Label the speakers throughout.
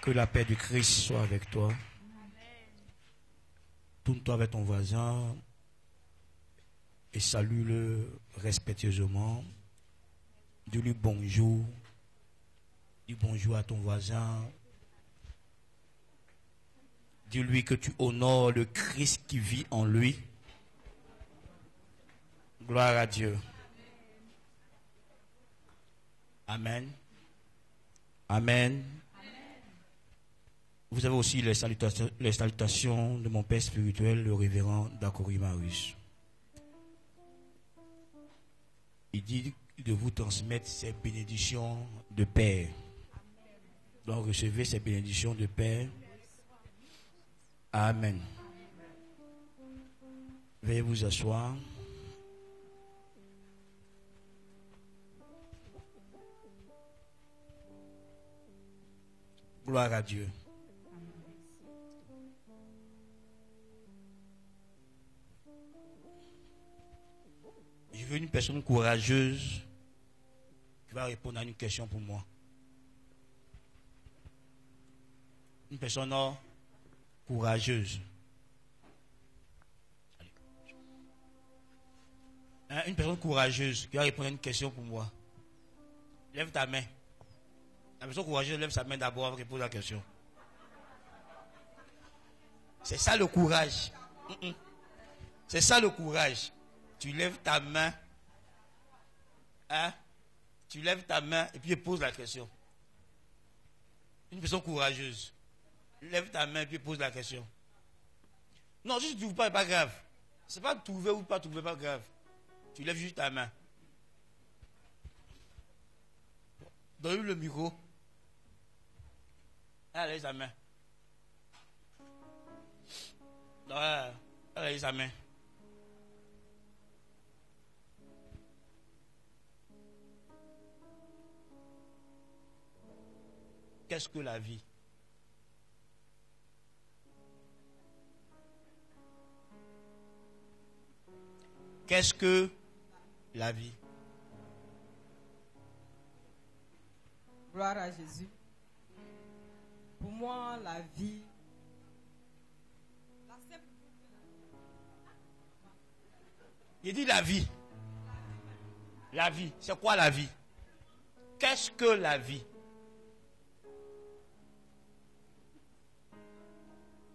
Speaker 1: Que la paix du Christ soit avec toi. Tourne-toi avec ton voisin et salue-le respectueusement. Dis-lui bonjour. Dis bonjour à ton voisin. Dis-lui que tu honores le Christ qui vit en lui. Gloire à Dieu. Amen. Amen. Vous avez aussi les salutations de mon père spirituel, le révérend Dakori Marius. Il dit de vous transmettre ces bénédictions de paix. Donc recevez ces bénédictions de paix. Amen. Veuillez vous asseoir. Gloire à Dieu. Je veux une personne courageuse qui va répondre à une question pour moi. Une personne courageuse. Une personne courageuse qui va répondre à une question pour moi. Lève ta main. La personne courageuse lève sa main d'abord avant qu'elle pose la question. C'est ça le courage. C'est ça le courage. Tu lèves ta main. Tu lèves ta main et puis tu poses la question. Une personne courageuse. Lève ta main et puis pose la question. Non, si tu ne trouves pas, c'est pas grave. C'est pas trouver ou pas trouver, pas grave. Tu lèves juste ta main. Donne-lui le micro. Elle lève sa main. Elle lève sa main. Qu'est-ce que la vie? Qu'est-ce que la vie?
Speaker 2: Gloire à Jésus. Pour moi, la vie,
Speaker 1: Il dit la vie. La vie. C'est quoi la vie? Qu'est-ce que la vie?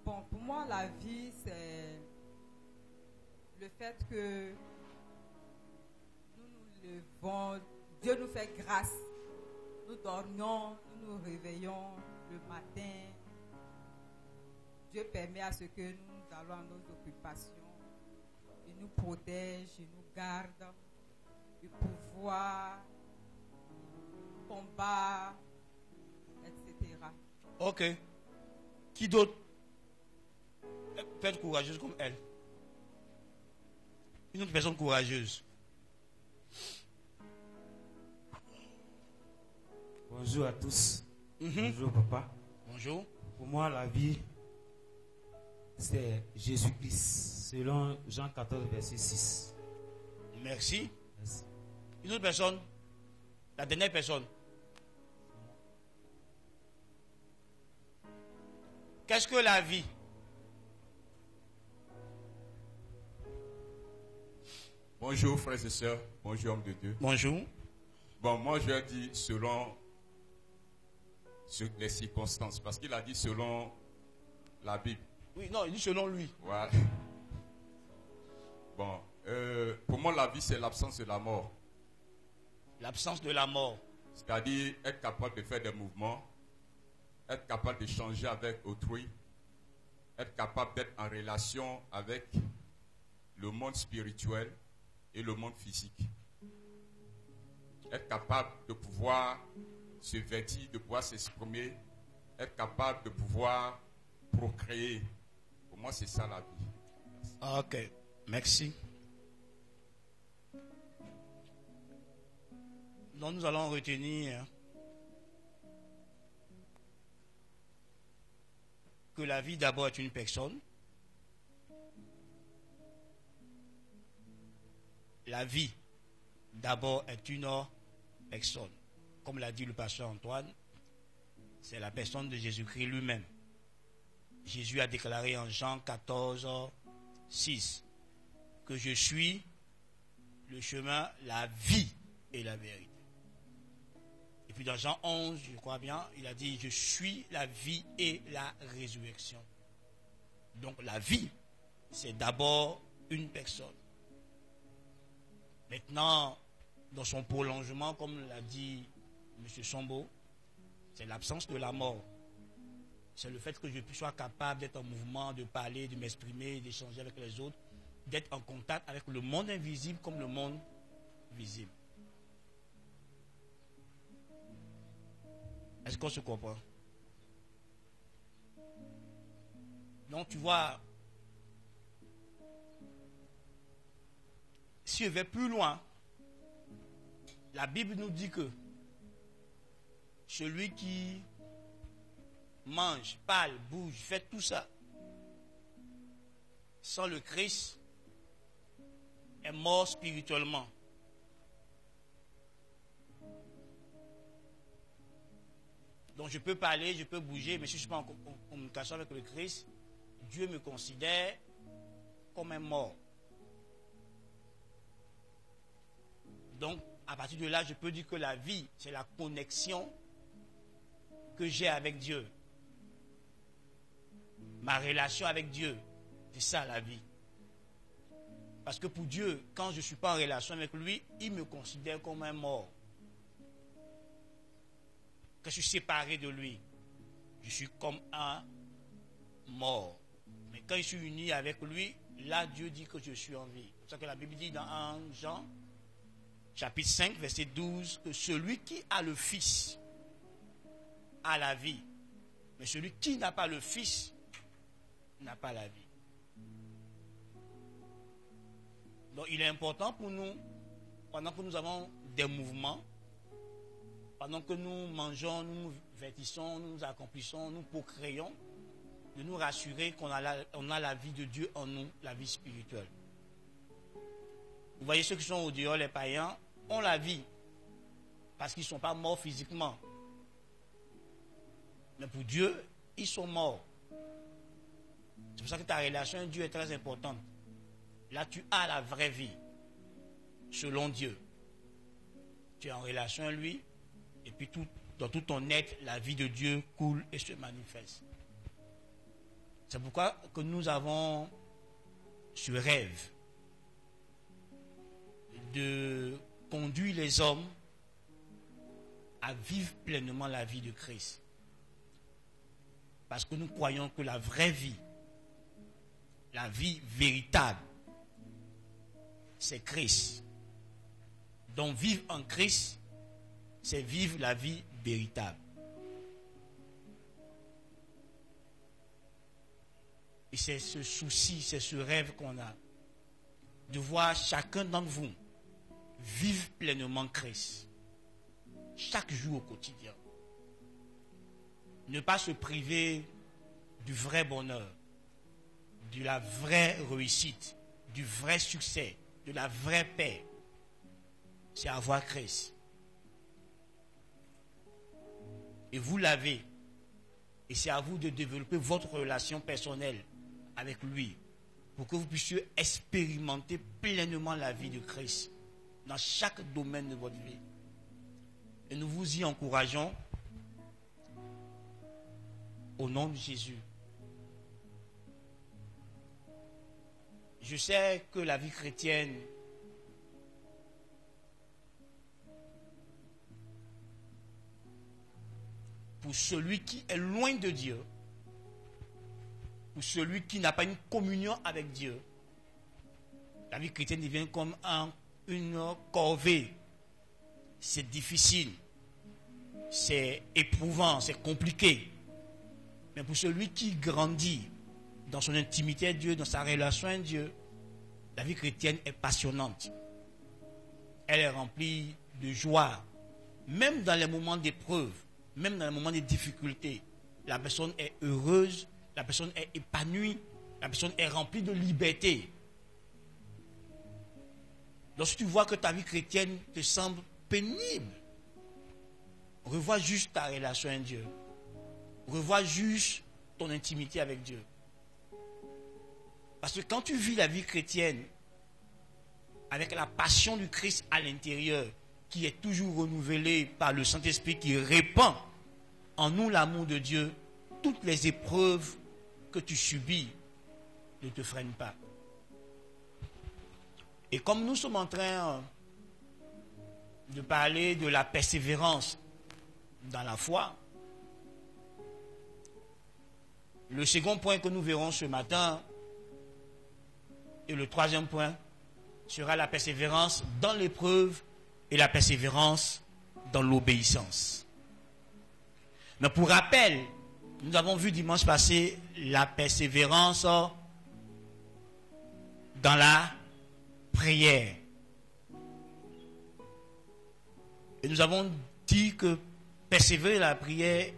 Speaker 2: Bon, pour moi, la vie, c'est le fait que nous nous levons, Dieu nous fait grâce. Nous dormions, nous nous réveillons le matin. Dieu permet à ce que nous allons à nos occupations. Il nous protège, il nous garde. Le pouvoir, combat, etc.
Speaker 1: Ok. Qui d'autre peut être courageuse comme elle? Une autre personne courageuse.
Speaker 3: Bonjour à tous. Bonjour papa.
Speaker 1: Bonjour.
Speaker 3: Pour moi, la vie, c'est Jésus-Christ, selon Jean 14, verset 6.
Speaker 1: Merci.
Speaker 3: Merci.
Speaker 1: Une autre personne. La dernière personne. Qu'est-ce que la vie?
Speaker 4: Bonjour frères et sœurs, bonjour homme de Dieu.
Speaker 1: Bonjour.
Speaker 4: Bon, moi je dis selon les circonstances, parce qu'il a dit selon la Bible.
Speaker 1: Oui, non, il dit selon lui.
Speaker 4: Voilà. Bon, pour moi la vie c'est l'absence de la mort.
Speaker 1: L'absence de la mort.
Speaker 4: C'est-à-dire être capable de faire des mouvements, être capable d'échanger avec autrui, être capable d'être en relation avec le monde spirituel et le monde physique. Être capable de pouvoir se vêtir, de pouvoir s'exprimer, être capable de pouvoir procréer. Pour moi, c'est ça la vie.
Speaker 1: Ok, merci. Donc nous allons retenir que la vie d'abord est une personne. La vie d'abord est une personne. Comme l'a dit le pasteur Antoine, c'est la personne de Jésus-Christ lui-même. Jésus a déclaré en Jean 14, 6 que je suis le chemin, la vie et la vérité. Et puis dans Jean 11, je crois bien, il a dit je suis la vie et la résurrection. Donc la vie, c'est d'abord une personne. Maintenant, dans son prolongement, comme l'a dit M. Sombo, c'est l'absence de la mort. C'est le fait que je sois capable d'être en mouvement, de parler, de m'exprimer, d'échanger avec les autres, d'être en contact avec le monde invisible comme le monde visible. Est-ce qu'on se comprend? Donc tu vois, si je vais plus loin, la Bible nous dit que celui qui mange, parle, bouge, fait tout ça sans le Christ est mort spirituellement. Donc je peux parler, je peux bouger, mais si je ne suis pas en communication avec le Christ, Dieu me considère comme un mort. Donc à partir de là, je peux dire que la vie, c'est la connexion que j'ai avec Dieu. Ma relation avec Dieu, c'est ça la vie. Parce que pour Dieu, quand je ne suis pas en relation avec lui, il me considère comme un mort. Quand je suis séparé de lui, je suis comme un mort. Mais quand je suis uni avec lui, là Dieu dit que je suis en vie. C'est pour ça que la Bible dit dans 1 Jean, chapitre 5, verset 12, que celui qui a le Fils a la vie. Mais celui qui n'a pas le Fils n'a pas la vie. Donc il est important pour nous, pendant que nous avons des mouvements, pendant que nous mangeons, nous nous vêtissons, nous nous accomplissons, nous procréons, de nous rassurer qu'on a la vie de Dieu en nous, la vie spirituelle. Vous voyez ceux qui sont au dehors, les païens, ont la vie, parce qu'ils ne sont pas morts physiquement. Mais pour Dieu, ils sont morts. C'est pour ça que ta relation avec Dieu est très importante. Là, tu as la vraie vie, selon Dieu. Tu es en relation avec lui, et puis dans tout ton être, la vie de Dieu coule et se manifeste. C'est pourquoi que nous avons ce rêve de conduire les hommes à vivre pleinement la vie de Christ. Parce que nous croyons que la vraie vie, la vie véritable, c'est Christ. Donc vivre en Christ, c'est vivre la vie véritable. Et c'est ce souci, c'est ce rêve qu'on a, de voir chacun d'entre vous vivre pleinement Christ, chaque jour au quotidien. Ne pas se priver du vrai bonheur, de la vraie réussite, du vrai succès, de la vraie paix. C'est avoir Christ. Et vous l'avez. Et c'est à vous de développer votre relation personnelle avec lui, pour que vous puissiez expérimenter pleinement la vie de Christ dans chaque domaine de votre vie. Et nous vous y encourageons au nom de Jésus. Je sais que la vie chrétienne pour celui qui est loin de Dieu, pour celui qui n'a pas une communion avec Dieu, la vie chrétienne devient comme une corvée. C'est difficile, c'est éprouvant, c'est compliqué. Mais pour celui qui grandit dans son intimité avec Dieu, dans sa relation avec Dieu, la vie chrétienne est passionnante. Elle est remplie de joie. Même dans les moments d'épreuve, même dans les moments de difficulté, la personne est heureuse, la personne est épanouie, la personne est remplie de liberté. Lorsque tu vois que ta vie chrétienne te semble pénible, revois juste ta relation avec Dieu. Revois juste ton intimité avec Dieu. Parce que quand tu vis la vie chrétienne avec la passion du Christ à l'intérieur, qui est toujours renouvelée par le Saint-Esprit qui répand en nous l'amour de Dieu, toutes les épreuves que tu subis ne te freinent pas. Et comme nous sommes en train de parler de la persévérance dans la foi, le second point que nous verrons ce matin et le troisième point sera la persévérance dans l'épreuve et la persévérance dans l'obéissance. Mais pour rappel, nous avons vu dimanche passé la persévérance dans la prière. Et nous avons dit que persévérer dans la prière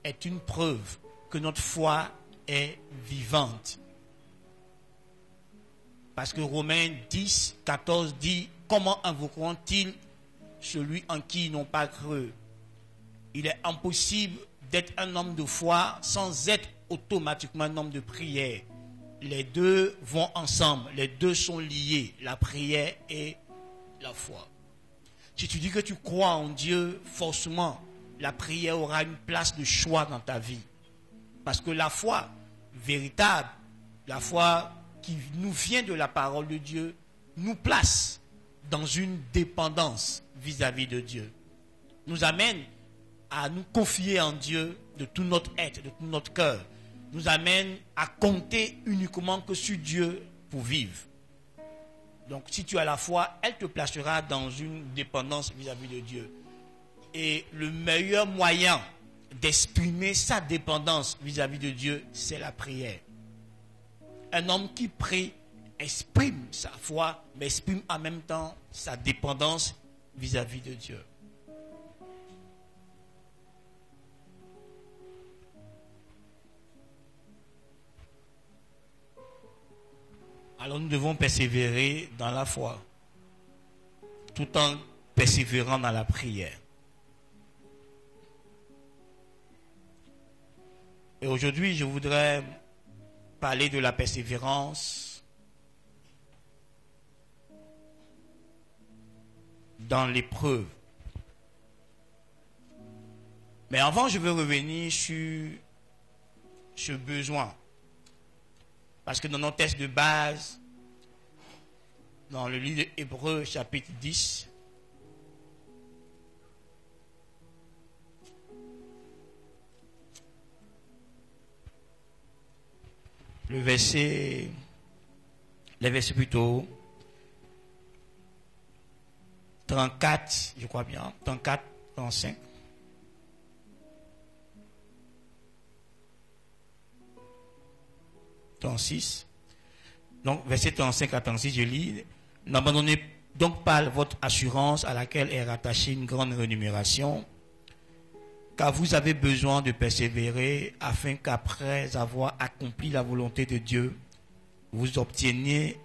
Speaker 1: est une preuve que notre foi est vivante. Parce que Romains 10, 14 dit: comment invoqueront-ils celui en qui ils n'ont pas cru? Il est impossible d'être un homme de foi sans être automatiquement un homme de prière. Les deux vont ensemble, les deux sont liés, la prière et la foi. Si tu dis que tu crois en Dieu, forcément, la prière aura une place de choix dans ta vie. Parce que la foi véritable, la foi qui nous vient de la parole de Dieu, nous place dans une dépendance vis-à-vis de Dieu. Nous amène à nous confier en Dieu de tout notre être, de tout notre cœur. Nous amène à compter uniquement que sur Dieu pour vivre. Donc si tu as la foi, elle te placera dans une dépendance vis-à-vis de Dieu. Et le meilleur moyen d'exprimer sa dépendance vis-à-vis de Dieu, c'est la prière. Un homme qui prie exprime sa foi, mais exprime en même temps sa dépendance vis-à-vis de Dieu. Alors nous devons persévérer dans la foi, tout en persévérant dans la prière. Et aujourd'hui, je voudrais parler de la persévérance dans l'épreuve. Mais avant, je veux revenir sur ce besoin. Parce que dans nos textes de base, dans le livre d'Hébreux, chapitre 10, les versets plutôt 34, je crois bien, 34, 35. Donc, verset 35 à 36, je lis: n'abandonnez donc pas votre assurance à laquelle est rattachée une grande rémunération, car vous avez besoin de persévérer afin qu'après avoir accompli la volonté de Dieu, vous obteniez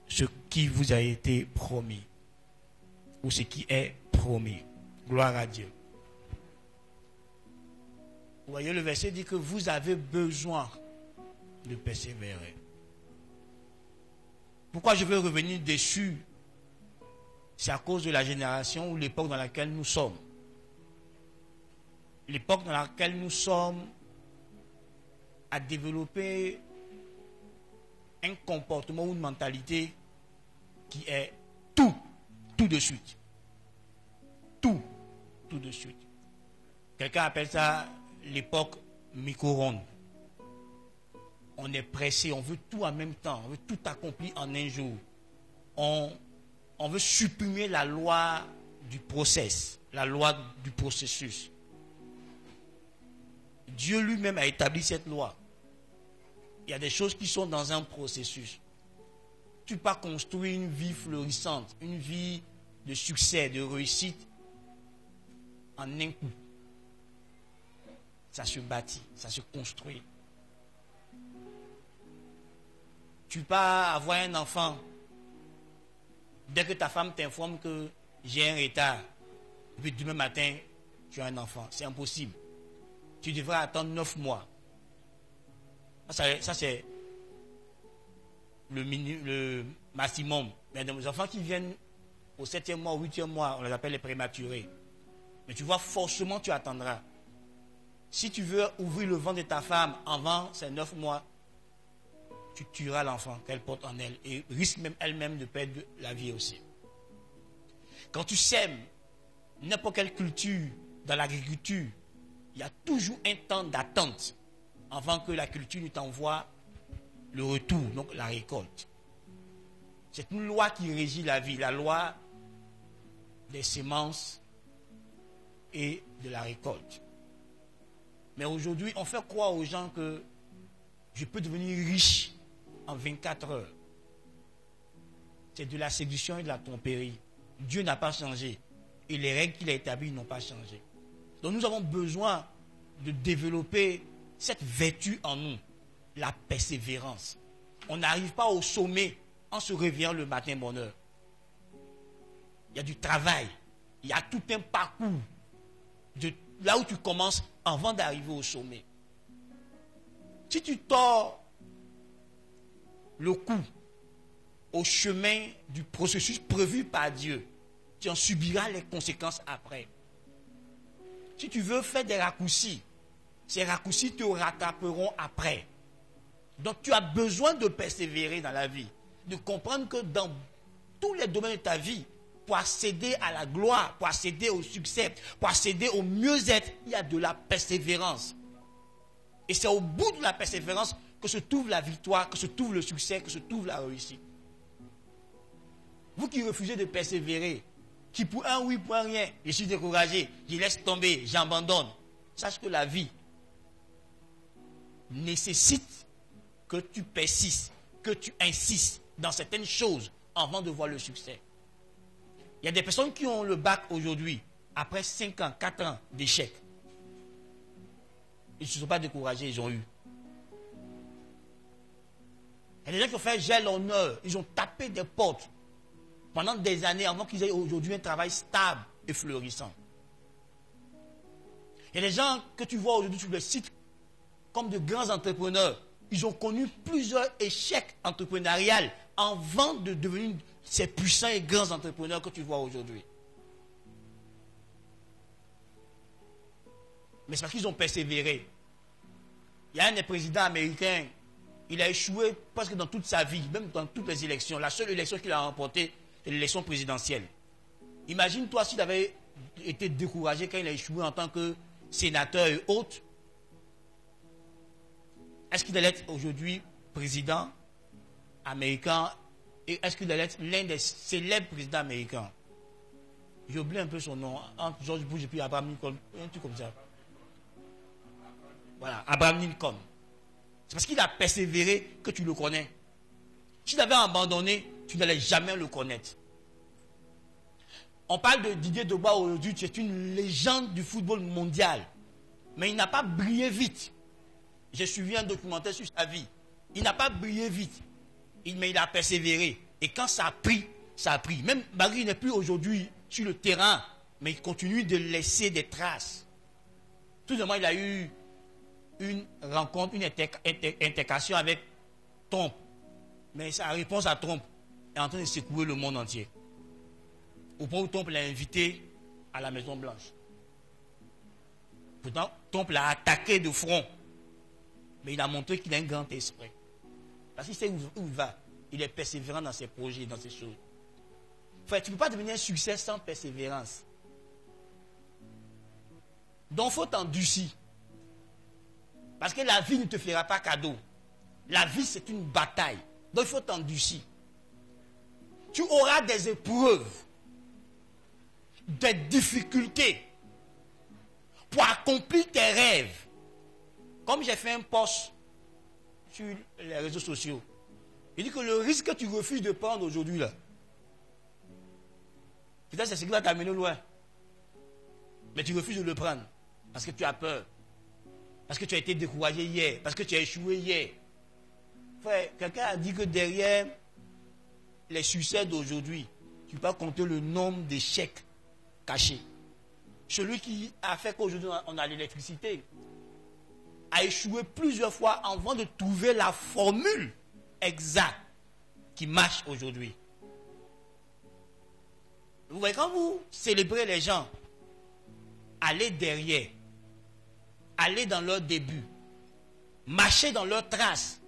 Speaker 1: ce qui vous a été promis, ou ce qui est promis. Gloire à Dieu. Vous voyez, le verset dit que vous avez besoin de persévérer. Pourquoi je veux revenir dessus? C'est à cause de la génération ou l'époque dans laquelle nous sommes. L'époque dans laquelle nous sommes a développé un comportement ou une mentalité qui est tout de suite. Tout de suite. Quelqu'un appelle ça l'époque micro-ondes. On est pressé, on veut tout en même temps, on veut tout accomplir en un jour. On veut supprimer la loi du process, la loi du processus. Dieu lui-même a établi cette loi. Il y a des choses qui sont dans un processus. Tu ne peux pas construire une vie florissante, une vie de succès, de réussite en un coup. Ça se bâtit, ça se construit. Tu ne peux pas avoir un enfant dès que ta femme t'informe que j'ai un retard, et puis demain matin, tu as un enfant. C'est impossible. tu devrais attendre 9 mois. Ça c'est le maximum. Mais les enfants qui viennent au 7e mois, au 8e mois, on les appelle les prématurés. Mais tu vois, forcément, tu attendras. Si tu veux ouvrir le ventre de ta femme avant ces 9 mois, tu tueras l'enfant qu'elle porte en elle et risque même elle-même de perdre la vie aussi. Quand tu sèmes n'importe quelle culture dans l'agriculture, il y a toujours un temps d'attente avant que la culture ne t'envoie le retour, donc la récolte. C'est une loi qui régit la vie, la loi des semences et de la récolte. Mais aujourd'hui, on fait croire aux gens que je peux devenir riche en 24 heures. C'est de la séduction et de la tromperie. Dieu n'a pas changé. Et les règles qu'il a établies n'ont pas changé. Donc nous avons besoin de développer cette vertu en nous, la persévérance. On n'arrive pas au sommet en se réveillant le matin bonheur. Il y a du travail. Il y a tout un parcours de là où tu commences avant d'arriver au sommet. Si tu tords le cou au chemin du processus prévu par Dieu, tu en subiras les conséquences après. Si tu veux faire des raccourcis, ces raccourcis te rattraperont après. Donc tu as besoin de persévérer dans la vie, de comprendre que dans tous les domaines de ta vie, pour accéder à la gloire, pour accéder au succès, pour accéder au mieux-être, il y a de la persévérance. Et c'est au bout de la persévérance que se trouve la victoire, que se trouve le succès, que se trouve la réussite. Vous qui refusez de persévérer, qui pour un oui, pour un rien, je suis découragé, je laisse tomber, j'abandonne. Sache que la vie nécessite que tu persistes, que tu insistes dans certaines choses avant de voir le succès. Il y a des personnes qui ont le bac aujourd'hui, après 5 ans, 4 ans d'échec. Ils ne se sont pas découragés, ils ont eu. Il y a des gens qui ont fait gel honneur, ils ont tapé des portes pendant des années avant qu'ils aient aujourd'hui un travail stable et fleurissant. Il y a des gens que tu vois aujourd'hui sur le site comme de grands entrepreneurs. Ils ont connu plusieurs échecs entrepreneuriaux avant de devenir ces puissants et grands entrepreneurs que tu vois aujourd'hui. Mais c'est parce qu'ils ont persévéré. Il y a un des présidents américains, il a échoué presque dans toute sa vie, même dans toutes les élections. La seule élection qu'il a remportée, c'est l'élection présidentielle. Imagine-toi s'il avait été découragé quand il a échoué en tant que sénateur et autres. Est-ce qu'il allait être aujourd'hui président américain et est-ce qu'il allait être l'un des célèbres présidents américains? J'ai oublié un peu son nom, entre George Bush et puis Abraham Lincoln, un truc comme ça. Voilà, Abraham Lincoln. C'est parce qu'il a persévéré que tu le connais. S'il avait abandonné, tu n'allais jamais le connaître. On parle de Didier Drogba aujourd'hui, c'est une légende du football mondial. Mais il n'a pas brillé vite. J'ai suivi un documentaire sur sa vie. Il n'a pas brillé vite. Mais il a persévéré. Et quand ça a pris, ça a pris. Même malgré qu'il n'est plus aujourd'hui sur le terrain, mais il continue de laisser des traces. Tout simplement, il a eu une rencontre, une intercation avec Trump. Mais sa réponse à Trump est en train de secouer le monde entier. Au point où Trump l'a invité à la Maison Blanche. Pourtant, Trump l'a attaqué de front. Mais il a montré qu'il a un grand esprit. Parce qu'il sait où il va. Il est persévérant dans ses projets, dans ses choses. Frère, tu ne peux pas devenir un succès sans persévérance. Donc, il faut t'endurcir. Parce que la vie ne te fera pas cadeau. La vie, c'est une bataille. Donc, il faut t'endurcir. Tu auras des épreuves, des difficultés pour accomplir tes rêves. Comme j'ai fait un post sur les réseaux sociaux, il dit que le risque que tu refuses de prendre aujourd'hui, là, peut-être c'est ce qui va t'amener loin. Mais tu refuses de le prendre parce que tu as peur. Parce que tu as été découragé hier. Parce que tu as échoué hier. Frère, quelqu'un a dit que derrière les succès d'aujourd'hui, tu peux compter le nombre d'échecs cachés. Celui qui a fait qu'aujourd'hui on a l'électricité, a échoué plusieurs fois avant de trouver la formule exacte qui marche aujourd'hui. Vous voyez, quand vous célébrez les gens, allez derrière, allez dans leur début, marchez dans leurs traces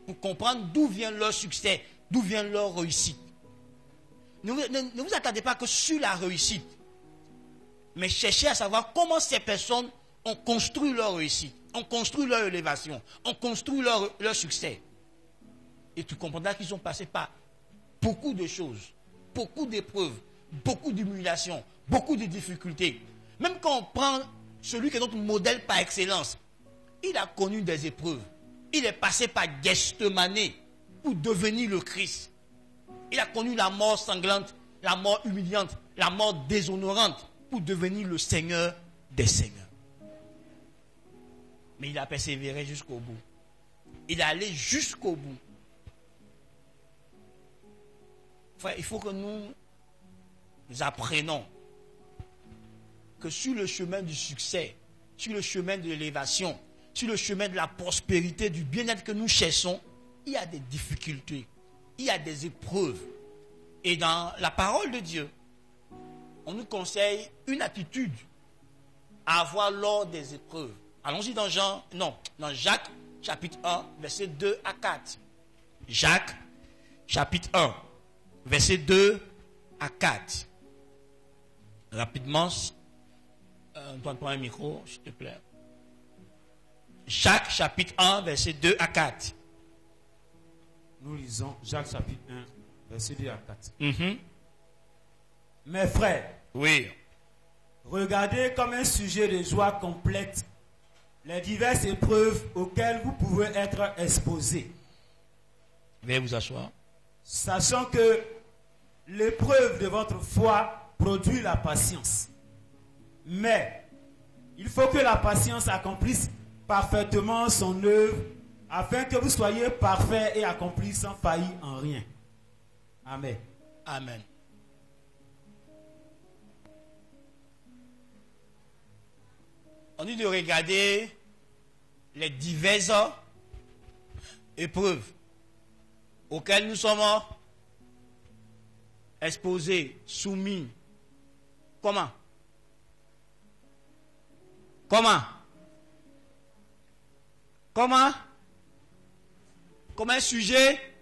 Speaker 1: pour comprendre d'où vient leur succès, d'où vient leur réussite. Ne vous attendez pas que sur la réussite, mais cherchez à savoir comment ces personnes ont construit leur réussite, ont construit leur élévation, ont construit leur succès. Et tu comprendras qu'ils ont passé par beaucoup de choses, beaucoup d'épreuves, beaucoup d'humiliations, beaucoup de difficultés. Même quand on prend celui qui est notre modèle par excellence, il a connu des épreuves. Il est passé par Gethsemane pour devenir le Christ. Il a connu la mort sanglante, la mort humiliante, la mort déshonorante pour devenir le Seigneur des Seigneurs. Mais il a persévéré jusqu'au bout. Il est allé jusqu'au bout. Frère, il faut que nous apprenons que sur le chemin du succès, sur le chemin de l'élévation, sur le chemin de la prospérité, du bien-être que nous cherchons, il y a des difficultés, il y a des épreuves. Et dans la parole de Dieu, on nous conseille une attitude à avoir lors des épreuves. Allons-y dans Jacques, chapitre 1, versets 2 à 4. Jacques, chapitre 1, versets 2 à 4. Rapidement, Antoine, prends un micro, s'il te plaît. Jacques, chapitre 1, versets 2 à 4.
Speaker 3: Nous lisons Jacques, chapitre 1, versets 2 à 4.
Speaker 5: Mes frères,
Speaker 1: Oui.
Speaker 5: regardez comme un sujet de joie complète les diverses épreuves auxquelles vous pouvez être exposés.
Speaker 1: Veuillez vous asseoir.
Speaker 5: Sachant que l'épreuve de votre foi produit la patience. Mais il faut que la patience accomplisse parfaitement son œuvre afin que vous soyez parfaits et accomplis sans faillir en rien. Amen.
Speaker 1: Amen. On dit de regarder les diverses épreuves auxquelles nous sommes exposés, soumis. Comment? Comment? Comment? Comme un sujet?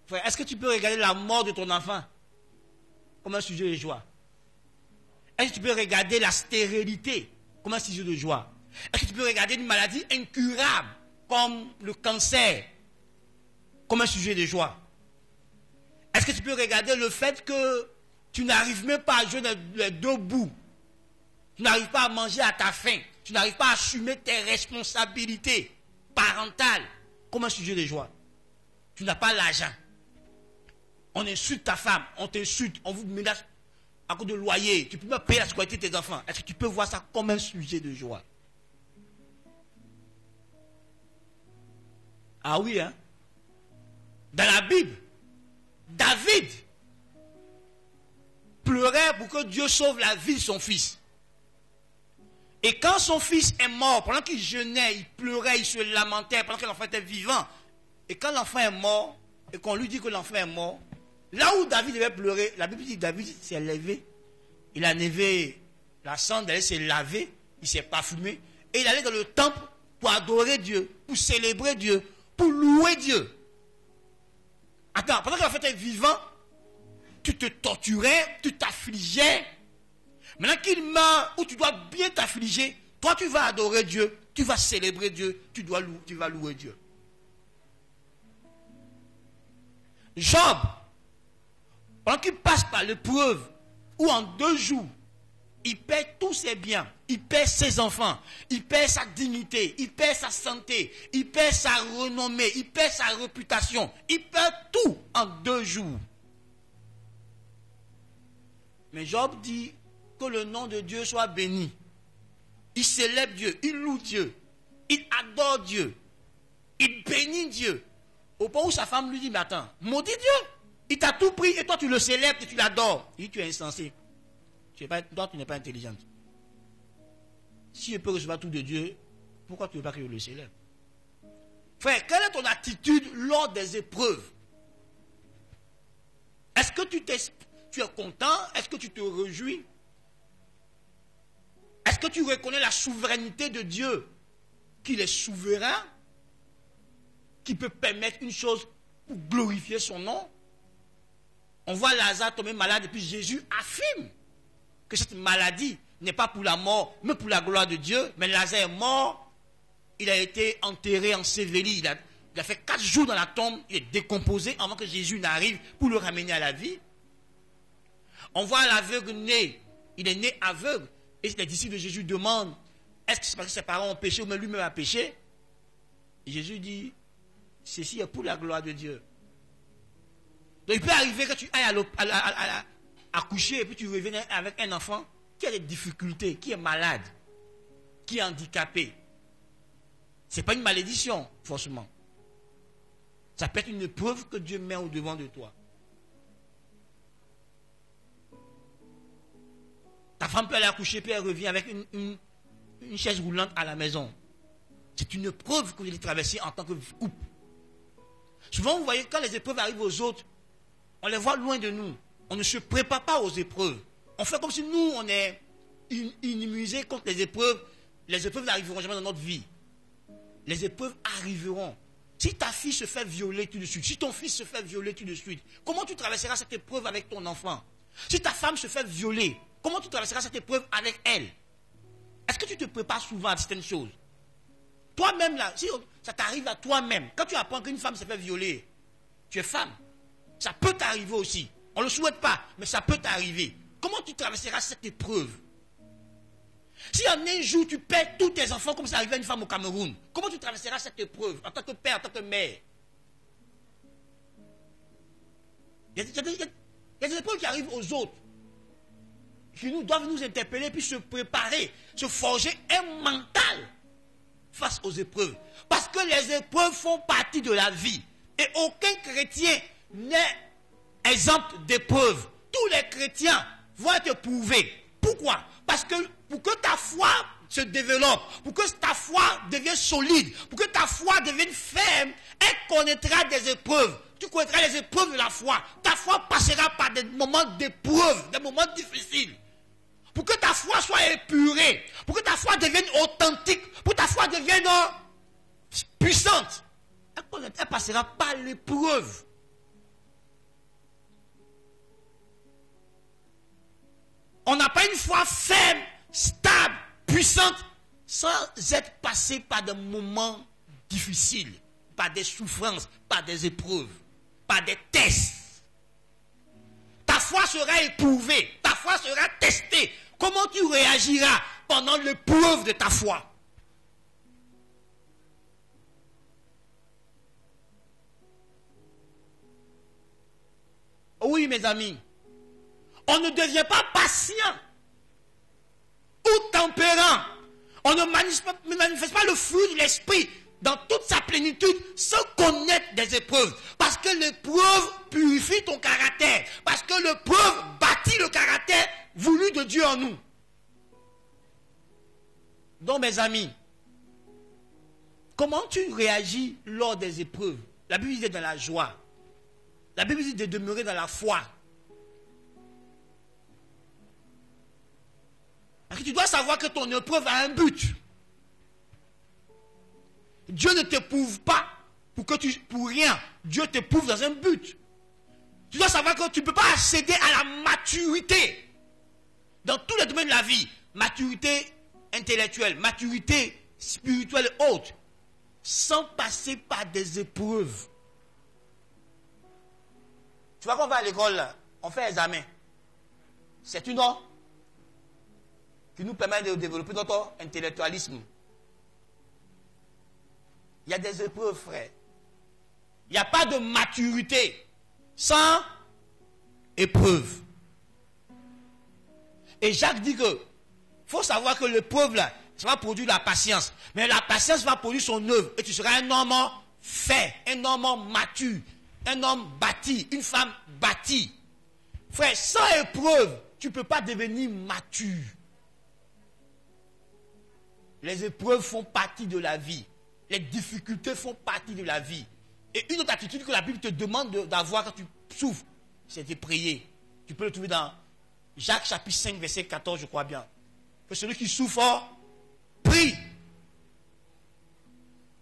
Speaker 1: Frère, est-ce que tu peux regarder la mort de ton enfant comme un sujet de joie? Est-ce que tu peux regarder la stérilité comme un sujet de joie? Est-ce que tu peux regarder une maladie incurable comme le cancer comme un sujet de joie? Est-ce que tu peux regarder le fait que tu n'arrives même pas à jouer les deux bouts? Tu n'arrives pas à manger à ta faim. Tu n'arrives pas à assumer tes responsabilités parentales comme un sujet de joie. Tu n'as pas l'argent. On insulte ta femme, on t'insulte, on vous menace à cause de loyer. Tu ne peux pas payer la scolarité de tes enfants. Est-ce que tu peux voir ça comme un sujet de joie? Ah oui, hein? Dans la Bible, David pleurait pour que Dieu sauve la vie de son fils. Et quand son fils est mort, pendant qu'il jeûnait, il pleurait, il se lamentait pendant que l'enfant était vivant. Et quand l'enfant est mort, et qu'on lui dit que l'enfant est mort, là où David devait pleurer, la Bible dit que David s'est levé. Il a levé la cendre, il s'est lavé, il s'est parfumé. Et il allait dans le temple pour adorer Dieu, pour célébrer Dieu, pour louer Dieu. Attends, pendant que l'enfant était vivant, tu te torturais, tu t'affligeais. Maintenant qu'il meurt, où tu dois bien t'affliger, toi tu vas adorer Dieu, tu vas célébrer Dieu, tu vas louer Dieu. Job, pendant qu'il passe par l'épreuve, où en 2 jours, il perd tous ses biens, il perd ses enfants, il perd sa dignité, il perd sa santé, il perd sa renommée, il perd sa réputation, il perd tout en 2 jours. Mais Job dit que le nom de Dieu soit béni. Il célèbre Dieu, il loue Dieu, il adore Dieu, il bénit Dieu. Au point où sa femme lui dit, mais attends, maudit Dieu, il t'a tout pris et toi tu le célèbres et tu l'adores. Il dit, tu es insensé. Toi tu n'es pas intelligente. Si je peux recevoir tout de Dieu, pourquoi tu ne veux pas que je le célèbre? Frère, quelle est ton attitude lors des épreuves? Est-ce que tu es content? Est-ce que tu te réjouis? Est-ce que tu reconnais la souveraineté de Dieu? Qu'il est souverain? Qu'il peut permettre une chose pour glorifier son nom? On voit Lazare tomber malade et puis Jésus affirme que cette maladie n'est pas pour la mort, mais pour la gloire de Dieu. Mais Lazare est mort, il a été enterré, enseveli, il a fait 4 jours dans la tombe, il est décomposé avant que Jésus n'arrive pour le ramener à la vie. On voit l'aveugle né, il est né aveugle, et les disciples de Jésus demandent, est-ce que c'est parce que ses parents ont péché ou même lui-même a péché? Et Jésus dit, ceci est pour la gloire de Dieu. Donc il peut arriver que tu ailles accoucher et puis tu reviens avec un enfant qui a des difficultés, qui est malade, qui est handicapé. Ce n'est pas une malédiction, forcément. Ça peut être une épreuve que Dieu met au devant de toi. Ta femme peut aller accoucher puis elle revient avec une chaise roulante à la maison. C'est une épreuve que vous allez traverser en tant que couple. Souvent, vous voyez, quand les épreuves arrivent aux autres, on les voit loin de nous. On ne se prépare pas aux épreuves. On fait comme si nous, on est immunisés contre les épreuves. Les épreuves n'arriveront jamais dans notre vie. Les épreuves arriveront. Si ta fille se fait violer tout de suite, si ton fils se fait violer tout de suite, comment tu traverseras cette épreuve avec ton enfant? Si ta femme se fait violer, comment tu traverseras cette épreuve avec elle? Est-ce que tu te prépares souvent à certaines choses? Toi-même, là, si ça t'arrive à toi-même, quand tu apprends qu'une femme se fait violer, tu es femme. Ça peut t'arriver aussi. On ne le souhaite pas, mais ça peut t'arriver. Comment tu traverseras cette épreuve? Si en un jour tu perds tous tes enfants comme ça arrivait à une femme au Cameroun, comment tu traverseras cette épreuve en tant que père, en tant que mère? Il y a des épreuves qui arrivent aux autres, qui doivent nous interpeller puis se préparer, se forger un mental face aux épreuves. Parce que les épreuves font partie de la vie. Et aucun chrétien n'est exempt d'épreuves. Tous les chrétiens vont être éprouvés. Pourquoi? Parce que pour que ta foi se développe, pour que ta foi devienne solide, pour que ta foi devienne ferme, elle connaîtra des épreuves. Tu connaîtras les épreuves de la foi. Ta foi passera par des moments d'épreuve, des moments difficiles. Pour que ta foi soit épurée, pour que ta foi devienne authentique, pour que ta foi devienne puissante, elle passera par l'épreuve. On n'a pas une foi ferme, stable, puissante, sans être passé par des moments difficiles, par des souffrances, par des épreuves, par des tests. Ta foi sera éprouvée, ta foi sera testée. Comment tu réagiras pendant l'épreuve de ta foi? Oui, mes amis. On ne devient pas patient ou tempérant. On ne manifeste pas le fruit de l'esprit dans toute sa plénitude sans connaître des épreuves. Parce que l'épreuve purifie ton caractère. Parce que l'épreuve bâtit le caractère voulu de Dieu en nous. Donc, mes amis, comment tu réagis lors des épreuves? La Bible dit dans la joie. La Bible dit de demeurer dans la foi. Parce que tu dois savoir que ton épreuve a un but. Dieu ne t'éprouve pas pour rien. Dieu t'éprouve dans un but. Tu dois savoir que tu ne peux pas accéder à la maturité dans tous les domaines de la vie. Maturité intellectuelle, maturité spirituelle et autres, sans passer par des épreuves. Tu vois qu'on va à l'école, là, on fait examen. C'est une heure qui nous permet de développer notre intellectualisme. Il y a des épreuves, frère. Il n'y a pas de maturité sans épreuve. Et Jacques dit que il faut savoir que l'épreuve, là, ça va produire la patience. Mais la patience va produire son œuvre. Et tu seras un homme fait, un homme mature, un homme bâti, une femme bâtie. Frère, sans épreuve, tu ne peux pas devenir mature. Les épreuves font partie de la vie. Les difficultés font partie de la vie. Et une autre attitude que la Bible te demande d'avoir quand tu souffres, c'est de prier. Tu peux le trouver dans Jacques chapitre 5, verset 14, je crois bien. Que celui qui souffre, prie.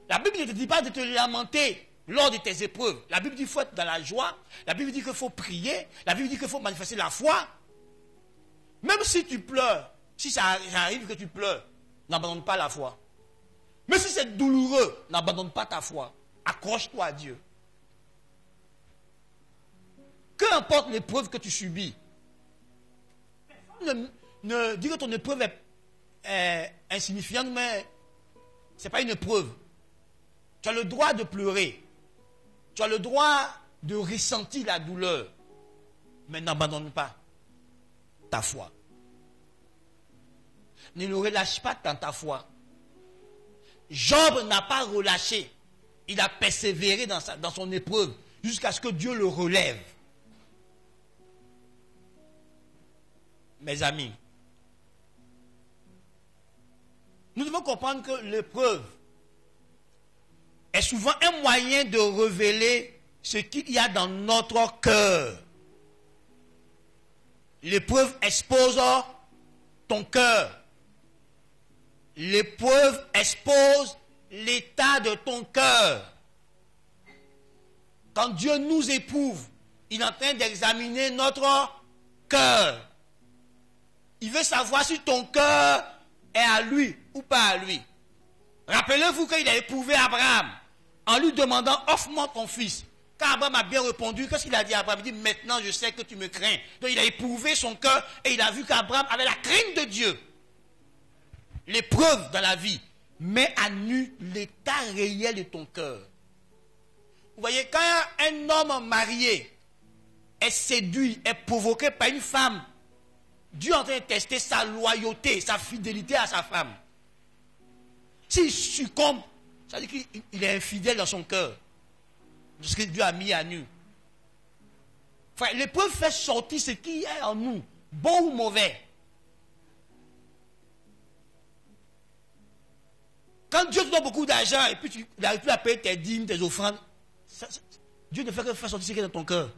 Speaker 1: La Bible ne te dit pas de te lamenter lors de tes épreuves. La Bible dit qu'il faut être dans la joie. La Bible dit qu'il faut prier. La Bible dit qu'il faut manifester la foi. Même si tu pleures, si ça arrive que tu pleures, n'abandonne pas la foi. Mais si c'est douloureux, n'abandonne pas ta foi. Accroche-toi à Dieu. Peu importe l'épreuve que tu subis, ne dis que ton épreuve est insignifiante, mais ce n'est pas une épreuve. Tu as le droit de pleurer. Tu as le droit de ressentir la douleur. Mais n'abandonne pas ta foi. Ne le relâche pas dans ta foi. Job n'a pas relâché. Il a persévéré dans son épreuve jusqu'à ce que Dieu le relève. Mes amis, nous devons comprendre que l'épreuve est souvent un moyen de révéler ce qu'il y a dans notre cœur. L'épreuve expose ton cœur. L'épreuve expose l'état de ton cœur. Quand Dieu nous éprouve, il est en train d'examiner notre cœur. Il veut savoir si ton cœur est à lui ou pas à lui. Rappelez-vous qu'il a éprouvé Abraham en lui demandant « Offre-moi ton fils ». Quand Abraham a bien répondu, qu'est-ce qu'il a dit à Abraham? Il dit « Maintenant je sais que tu me crains ». Donc il a éprouvé son cœur et il a vu qu'Abraham avait la crainte de Dieu. L'épreuve dans la vie met à nu l'état réel de ton cœur. Vous voyez, quand un homme marié est séduit, est provoqué par une femme, Dieu est en train de tester sa loyauté, sa fidélité à sa femme. S'il succombe, ça veut dire qu'il est infidèle dans son cœur. De ce que Dieu a mis à nu. Enfin, l'épreuve fait sortir ce qui est en nous, bon ou mauvais. Quand Dieu te donne beaucoup d'argent et puis tu n'arrives plus à payer tes dîmes, tes offrandes, Dieu ne fait que faire sortir ce qui est dans ton cœur.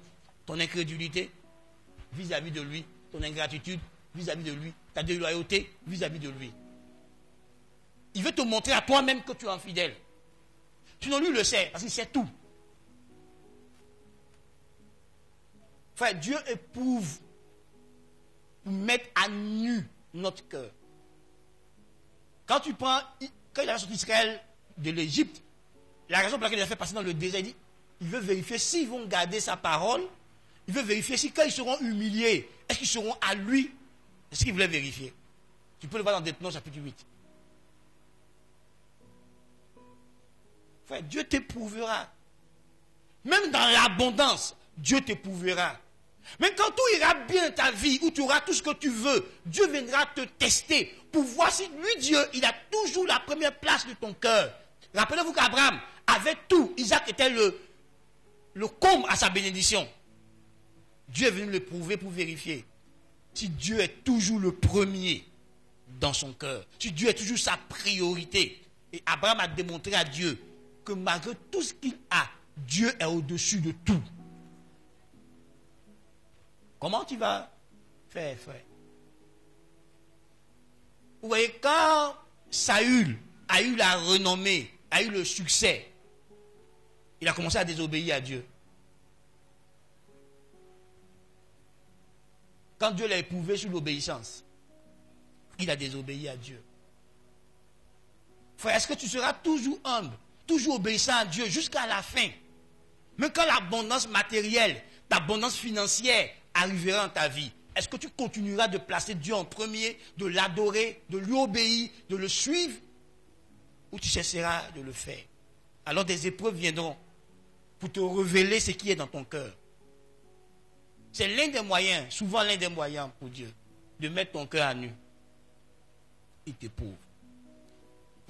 Speaker 1: Ton incrédulité vis-à-vis de lui, ton ingratitude vis-à-vis de lui, ta déloyauté vis-à-vis de lui. Il veut te montrer à toi-même que tu es infidèle. Sinon lui le sait, parce qu'il sait tout. Enfin, Dieu éprouve pour mettre à nu notre cœur. Quand il a sorti Israël de l'Égypte, la raison pour laquelle il a fait passer dans le désert, il veut vérifier s'ils vont garder sa parole, il veut vérifier si quand ils seront humiliés, est-ce qu'ils seront à lui? C'est ce qu'il voulait vérifier. Tu peux le voir dans Deutéronome chapitre 8. Enfin, Dieu t'éprouvera. Même dans l'abondance, Dieu t'éprouvera. Même quand tout ira bien dans ta vie, où tu auras tout ce que tu veux, Dieu viendra te tester pour voir si lui, Dieu, il a toujours la première place de ton cœur. Rappelez-vous qu'Abraham avait tout. Isaac était le comble à sa bénédiction. Dieu est venu le prouver pour vérifier si Dieu est toujours le premier dans son cœur, si Dieu est toujours sa priorité. Et Abraham a démontré à Dieu que malgré tout ce qu'il a, Dieu est au-dessus de tout. Comment tu vas faire, frère? Vous voyez, quand Saül a eu la renommée, a eu le succès, il a commencé à désobéir à Dieu. Quand Dieu l'a éprouvé sur l'obéissance, il a désobéi à Dieu. Frère, est-ce que tu seras toujours humble, toujours obéissant à Dieu jusqu'à la fin? Même quand l'abondance matérielle, l'abondance financière arrivera dans ta vie, est-ce que tu continueras de placer Dieu en premier, de l'adorer, de lui obéir, de le suivre, ou tu cesseras de le faire? Alors des épreuves viendront pour te révéler ce qui est dans ton cœur. C'est l'un des moyens, souvent l'un des moyens pour Dieu, de mettre ton cœur à nu. Il t'éprouve.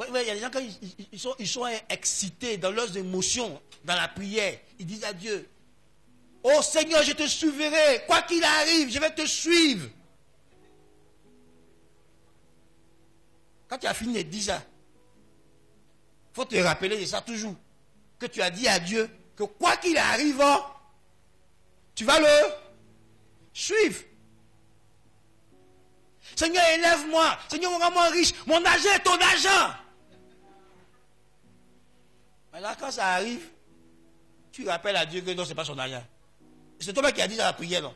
Speaker 1: Il y a des gens, quand ils sont excités dans leurs émotions, dans la prière, ils disent à Dieu, « Oh Seigneur, je te suivrai, quoi qu'il arrive, je vais te suivre. » Quand tu as fini de dire ça, il faut te rappeler de ça toujours. Que tu as dit à Dieu que quoi qu'il arrive, tu vas le suivre. Seigneur, élève-moi. Seigneur, rends-moi riche. Mon argent est ton argent. Maintenant, quand ça arrive, tu rappelles à Dieu que non, ce n'est pas son argent. C'est toi qui as dit dans la prière, non?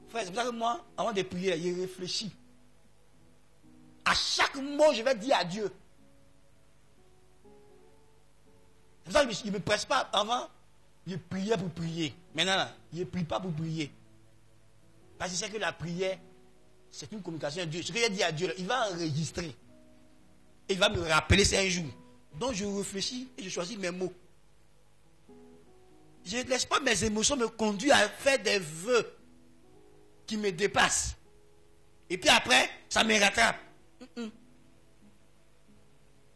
Speaker 1: Frère, c'est pour ça que moi, avant de prier, je réfléchis. À chaque mot, je vais dire à Dieu. C'est pour ça que je ne me presse pas. Avant, je priais pour prier. Maintenant, là, je ne prie pas pour prier. Parce que c'est que la prière, c'est une communication avec Dieu. Ce que j'ai dit à Dieu, là, il va enregistrer. Et il va me rappeler, c'est un jour. Donc je réfléchis et je choisis mes mots. Je ne laisse pas mes émotions me conduire à faire des vœux qui me dépassent. Et puis après, ça me rattrape.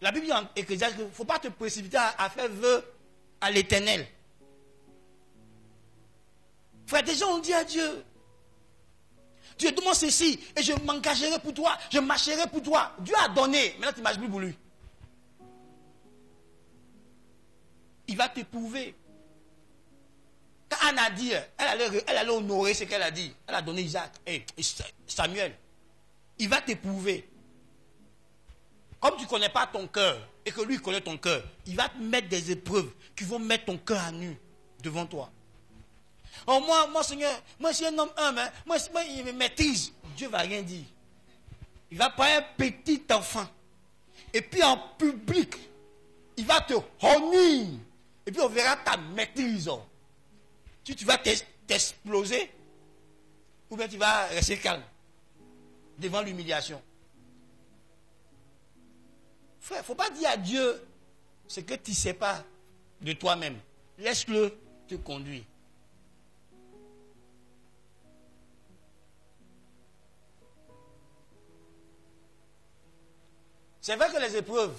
Speaker 1: La Bible dit en Ecclésiaste qu'il ne faut pas te précipiter à faire vœu à l'Éternel. Frère, des gens ont dit à Dieu, Dieu, demande ceci et je m'engagerai pour toi, je marcherai pour toi. Dieu a donné, maintenant tu ne marches plus pour lui. Il va t'éprouver. Quand Anne a dit, elle allait honorer ce qu'elle a dit. Elle a donné Isaac et Samuel. Il va t'éprouver. Comme tu ne connais pas ton cœur et que lui connaît ton cœur, il va te mettre des épreuves qui vont mettre ton cœur à nu devant toi. Oh, moi, Seigneur, moi, je suis un homme humble, hein. Moi, il me maîtrise. Dieu ne va rien dire. Il va prendre un petit enfant. Et puis en public, il va te honir. Et puis on verra ta maîtrise. Si tu vas t'exploser, ou bien tu vas rester calme devant l'humiliation. Frère, il ne faut pas dire à Dieu ce que tu ne sais pas de toi-même. Laisse-le te conduire. C'est vrai que les épreuves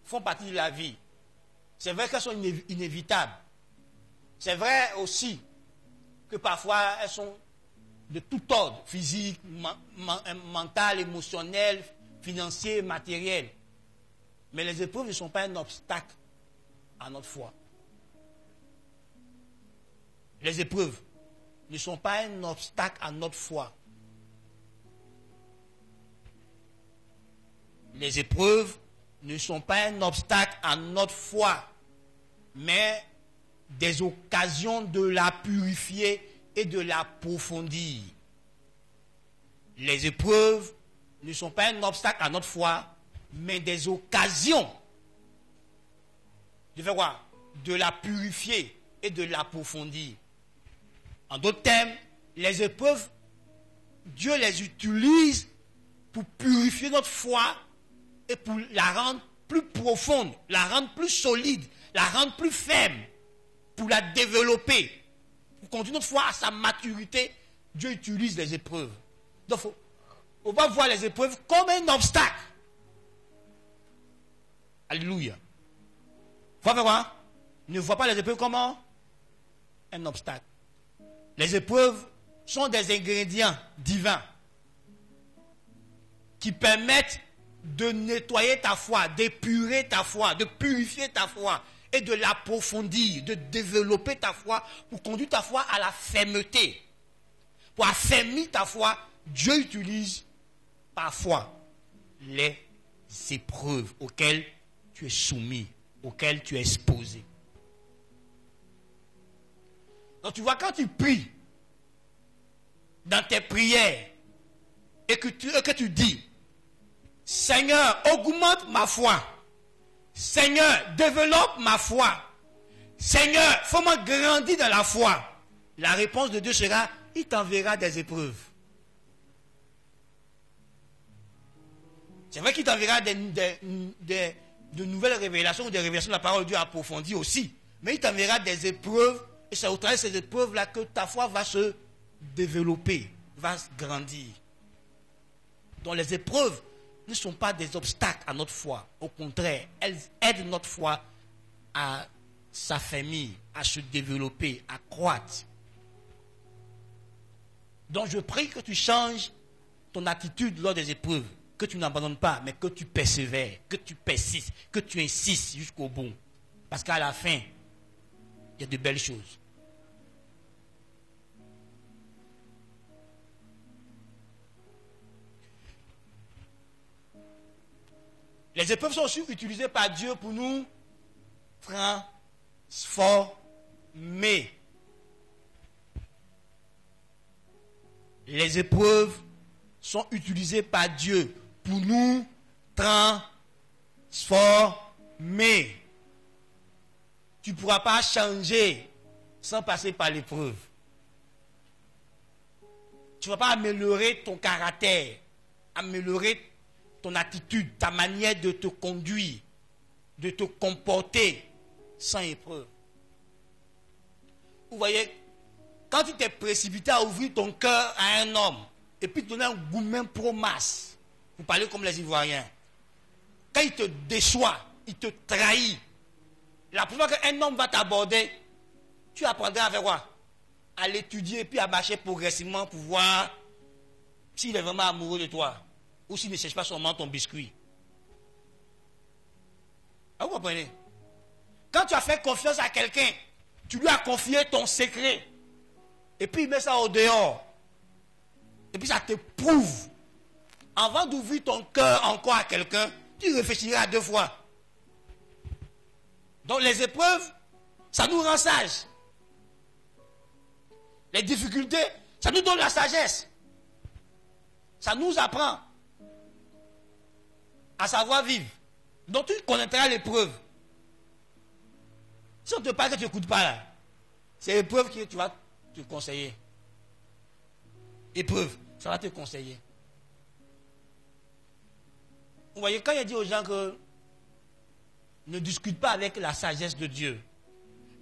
Speaker 1: font partie de la vie. C'est vrai qu'elles sont inévitables. C'est vrai aussi que parfois elles sont de tout ordre, physique, mental, émotionnel, financier, matériel. Mais les épreuves ne sont pas un obstacle à notre foi. Les épreuves ne sont pas un obstacle à notre foi. Les épreuves ne sont pas un obstacle à notre foi, mais des occasions de la purifier et de l'approfondir. Les épreuves ne sont pas un obstacle à notre foi, mais des occasions de faire quoi? De la purifier et de l'approfondir. En d'autres termes, les épreuves, Dieu les utilise pour purifier notre foi et pour la rendre plus profonde, la rendre plus solide, la rendre plus ferme, pour la développer, pour conduire notre foi à sa maturité. Dieu utilise les épreuves. Donc, on va voir les épreuves comme un obstacle. Alléluia. Faut faire quoi? Ne vois pas les épreuves comme un obstacle. Les épreuves sont des ingrédients divins qui permettent de nettoyer ta foi, d'épurer ta foi, de purifier ta foi et de l'approfondir, de développer ta foi pour conduire ta foi à la fermeté. Pour affermir ta foi, Dieu utilise parfois les épreuves auxquelles tu es soumis, auxquelles tu es exposé. Donc tu vois, quand tu pries dans tes prières et que tu dis, Seigneur, augmente ma foi. Seigneur, développe ma foi. Seigneur, fais-moi grandir dans la foi. La réponse de Dieu sera, il t'enverra des épreuves. C'est vrai qu'il t'enverra de nouvelles révélations ou des révélations de la parole de Dieu approfondies aussi. Mais il t'enverra des épreuves et c'est au travers de ces épreuves-là que ta foi va se développer, va grandir. Donc les épreuves ne sont pas des obstacles à notre foi. Au contraire, elles aident notre foi à s'affermir, à se développer, à croître. Donc je prie que tu changes ton attitude lors des épreuves. que tu n'abandonnes pas, mais que tu persévères, que tu persistes, que tu insistes jusqu'au bout. Parce qu'à la fin, il y a de belles choses. Les épreuves sont aussi utilisées par Dieu pour nous transformer. Les épreuves sont utilisées par Dieu pour nous transformer. Tu ne pourras pas changer sans passer par l'épreuve. Tu ne vas pas améliorer ton caractère, améliorer ton attitude, ta manière de te conduire, de te comporter sans épreuve. Vous voyez, quand tu t'es précipité à ouvrir ton cœur à un homme, et puis te donner un gourmand pro-masse, vous parlez comme les Ivoiriens, quand il te déçoit, il te trahit, la première fois qu'un homme va t'aborder, tu apprendras à faire quoi? À l'étudier, puis à marcher progressivement pour voir s'il est vraiment amoureux de toi, ou s'il ne cherche pas seulement ton biscuit. Ah, vous comprenez? Quand tu as fait confiance à quelqu'un, tu lui as confié ton secret, et puis il met ça au dehors, et puis ça te prouve. Avant d'ouvrir ton cœur encore à quelqu'un, tu réfléchiras 2 fois. Donc les épreuves, ça nous rend sages. Les difficultés, ça nous donne la sagesse. Ça nous apprend à savoir vivre. Donc tu connaîtras l'épreuve. Si on te parle que tu n'écoutes pas là, c'est l'épreuve que tu vas te conseiller. Épreuve, ça va te conseiller. Vous voyez, quand il dit aux gens que ne discute pas avec la sagesse de Dieu,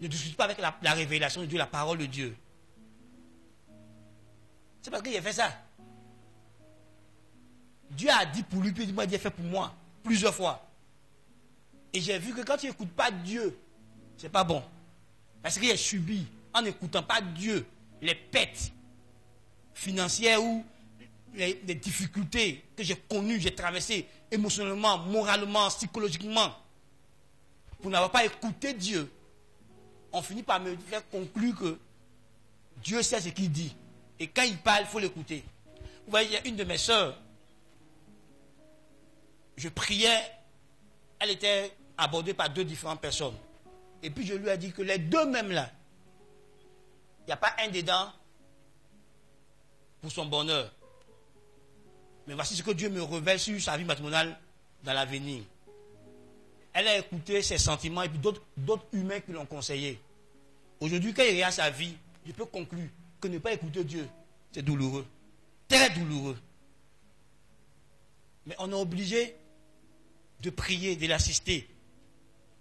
Speaker 1: ne discute pas avec la révélation de Dieu, la parole de Dieu, c'est parce qu'il a fait ça. Dieu a dit pour lui, puis il m'a dit, il a fait pour moi, plusieurs fois. Et j'ai vu que quand tu n'écoutes pas Dieu, c'est pas bon. Parce qu'il a subi, en n'écoutant pas Dieu, les pertes financières ou les difficultés que j'ai connues, j'ai traversées émotionnellement, moralement, psychologiquement. Pour n'avoir pas écouté Dieu, on finit par me faire conclure que Dieu sait ce qu'il dit. Et quand il parle, il faut l'écouter. Vous voyez, il y a une de mes sœurs, je priais, elle était abordée par 2 différentes personnes. Et puis je lui ai dit que les 2 mêmes là, il n'y a pas un dedans pour son bonheur. Mais voici ce que Dieu me révèle sur sa vie matrimoniale dans l'avenir. Elle a écouté ses sentiments et puis d'autres humains qui l'ont conseillé. Aujourd'hui, quand il regarde sa vie, je peux conclure que ne pas écouter Dieu, c'est douloureux. Très douloureux. Mais on est obligé de prier, de l'assister.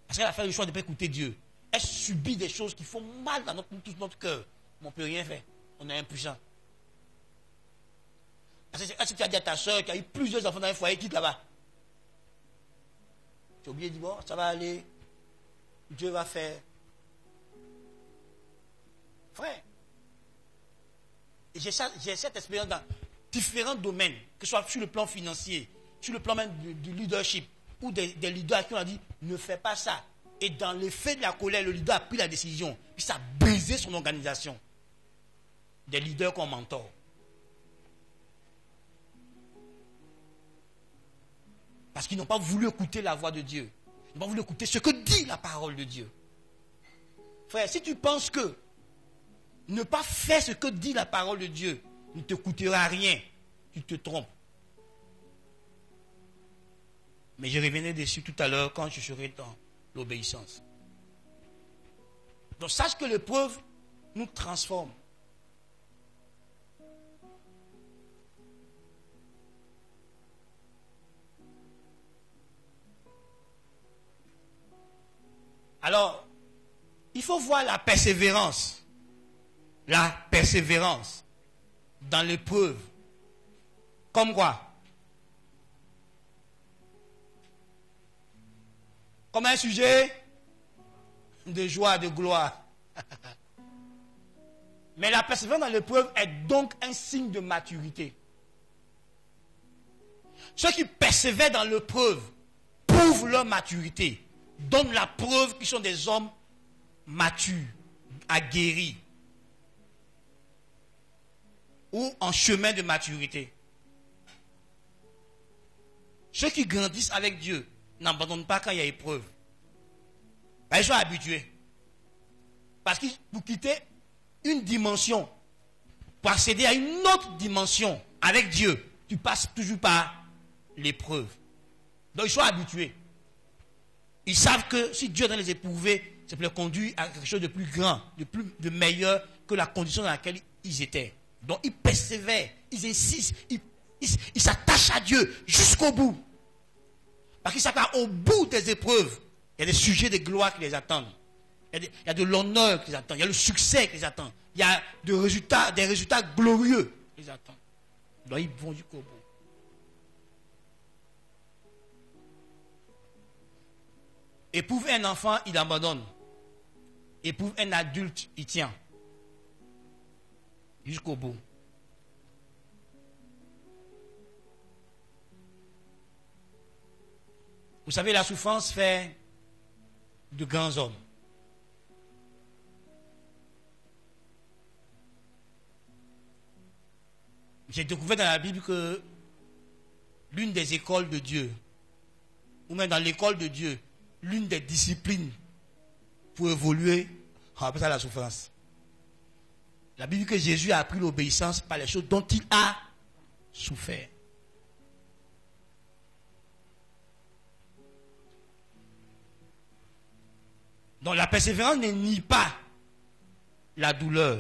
Speaker 1: Parce qu'elle a fait le choix de ne pas écouter Dieu. Elle subit des choses qui font mal dans tout notre cœur. Mais on ne peut rien faire. On est impuissant. Parce que si tu as dit à ta soeur qui a eu plusieurs enfants dans un foyer, quitte là-bas. Tu as oublié de dire, bon, ça va aller. Dieu va faire. Frère. Et j'ai cette expérience dans différents domaines, que ce soit sur le plan financier, sur le plan même du leadership, ou des leaders qui ont dit, ne fais pas ça. Et dans l'effet de la colère, le leader a pris la décision. Puis ça a brisé son organisation. Des leaders qu'on mentor. Parce qu'ils n'ont pas voulu écouter la voix de Dieu. Ils n'ont pas voulu écouter ce que dit la parole de Dieu. Frère, si tu penses que ne pas faire ce que dit la parole de Dieu ne te coûtera rien, tu te trompes. Mais je reviendrai dessus tout à l'heure quand je serai dans l'obéissance. Donc sache que l'épreuve nous transforme. Alors, il faut voir la persévérance. La persévérance dans l'épreuve. Comme quoi? Comme un sujet de joie, de gloire. Mais la persévérance dans l'épreuve est donc un signe de maturité. Ceux qui persévèrent dans l'épreuve prouvent leur maturité, donnent la preuve qu'ils sont des hommes matures, aguerris, ou en chemin de maturité. Ceux qui grandissent avec Dieu n'abandonnent pas quand il y a épreuve. Ils sont habitués. Parce que pour quitter une dimension, pour accéder à une autre dimension avec Dieu, tu passes toujours par l'épreuve. Donc ils sont habitués. Ils savent que si Dieu doit les éprouver, c'est pour les conduire à quelque chose de plus grand, de meilleur que la condition dans laquelle ils étaient. Donc ils persévèrent, ils insistent, ils s'attachent à Dieu jusqu'au bout. Parce qu'ils savent qu'au bout des épreuves, il y a des sujets de gloire qui les attendent. Il y a de l'honneur qui les attend. Il y a le succès qui les attend. Il y a des résultats glorieux qui les attendent. Donc ils vont jusqu'au bout. Éprouve un enfant, il abandonne. Éprouve un adulte, il tient. Jusqu'au bout. Vous savez, la souffrance fait de grands hommes. J'ai découvert dans la Bible que l'une des écoles de Dieu, ou même dans l'école de Dieu, l'une des disciplines pour évoluer, on appelle ça la souffrance. La Bible dit que Jésus a appris l'obéissance par les choses dont il a souffert. Donc la persévérance ne nie pas la douleur,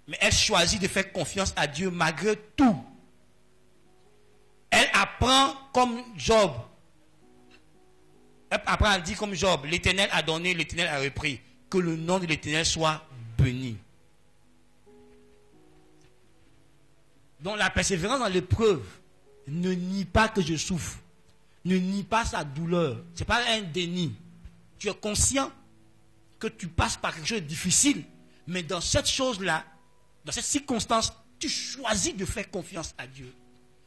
Speaker 1: mais elle choisit de faire confiance à Dieu malgré tout. Elle apprend comme Job. Elle apprend à dire comme Job, l'Éternel a donné, l'Éternel a repris. Que le nom de l'Éternel soit béni. Donc la persévérance dans l'épreuve ne nie pas que je souffre. Ne nie pas sa douleur. Ce n'est pas un déni. Tu es conscient que tu passes par quelque chose de difficile, mais dans cette chose-là, dans cette circonstance, tu choisis de faire confiance à Dieu.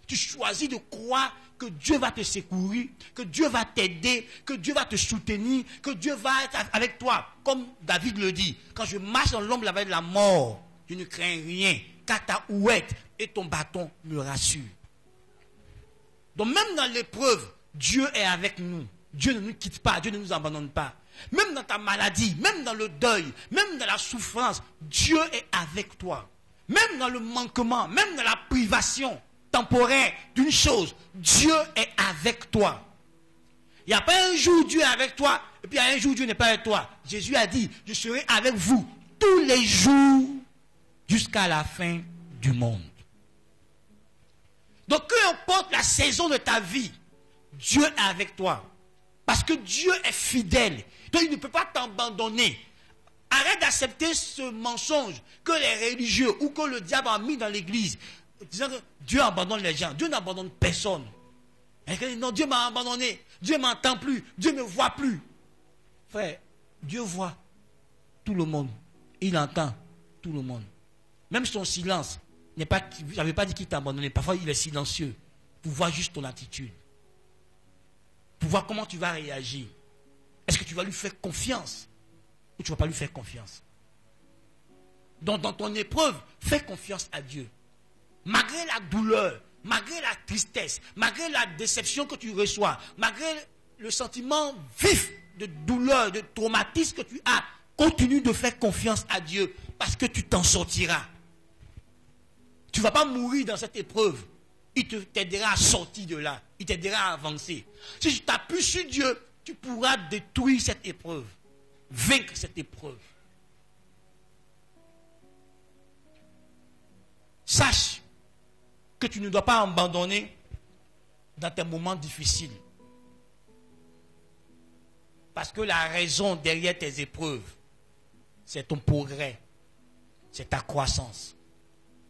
Speaker 1: Tu choisis de croire que Dieu va te secourir, que Dieu va t'aider, que Dieu va te soutenir, que Dieu va être avec toi. Comme David le dit, quand je marche dans l'ombre de la mort, je ne crains rien, car ta houette et ton bâton me rassurent. Donc même dans l'épreuve, Dieu est avec nous. Dieu ne nous quitte pas, Dieu ne nous abandonne pas. Même dans ta maladie, même dans le deuil, même dans la souffrance, Dieu est avec toi. Même dans le manquement, même dans la privation temporaire d'une chose, Dieu est avec toi. Il n'y a pas un jour où Dieu est avec toi, et puis il y a un jour où Dieu n'est pas avec toi. Jésus a dit, je serai avec vous tous les jours jusqu'à la fin du monde. Donc, peu importe la saison de ta vie, Dieu est avec toi. Parce que Dieu est fidèle. Donc, il ne peut pas t'abandonner. Arrête d'accepter ce mensonge que les religieux ou que le diable a mis dans l'église, disant que Dieu abandonne les gens. Dieu n'abandonne personne. Non, Dieu m'a abandonné. Dieu ne m'entend plus. Dieu ne me voit plus. Frère, Dieu voit tout le monde. Il entend tout le monde. Même son silence, ça ne veut pas dire qu'il t'a abandonné. Parfois, il est silencieux pour voir juste ton attitude. Pour voir comment tu vas réagir. Est-ce que tu vas lui faire confiance ou tu ne vas pas lui faire confiance? Donc, dans ton épreuve, fais confiance à Dieu. Malgré la douleur, malgré la tristesse, malgré la déception que tu reçois, malgré le sentiment vif de douleur, de traumatisme que tu as, continue de faire confiance à Dieu parce que tu t'en sortiras. Tu ne vas pas mourir dans cette épreuve. Il t'aidera à sortir de là. Il t'aidera à avancer. Si tu t'appuies sur Dieu, tu pourras détruire cette épreuve. Vaincre cette épreuve. Sache que tu ne dois pas abandonner dans tes moments difficiles. Parce que la raison derrière tes épreuves, c'est ton progrès. C'est ta croissance.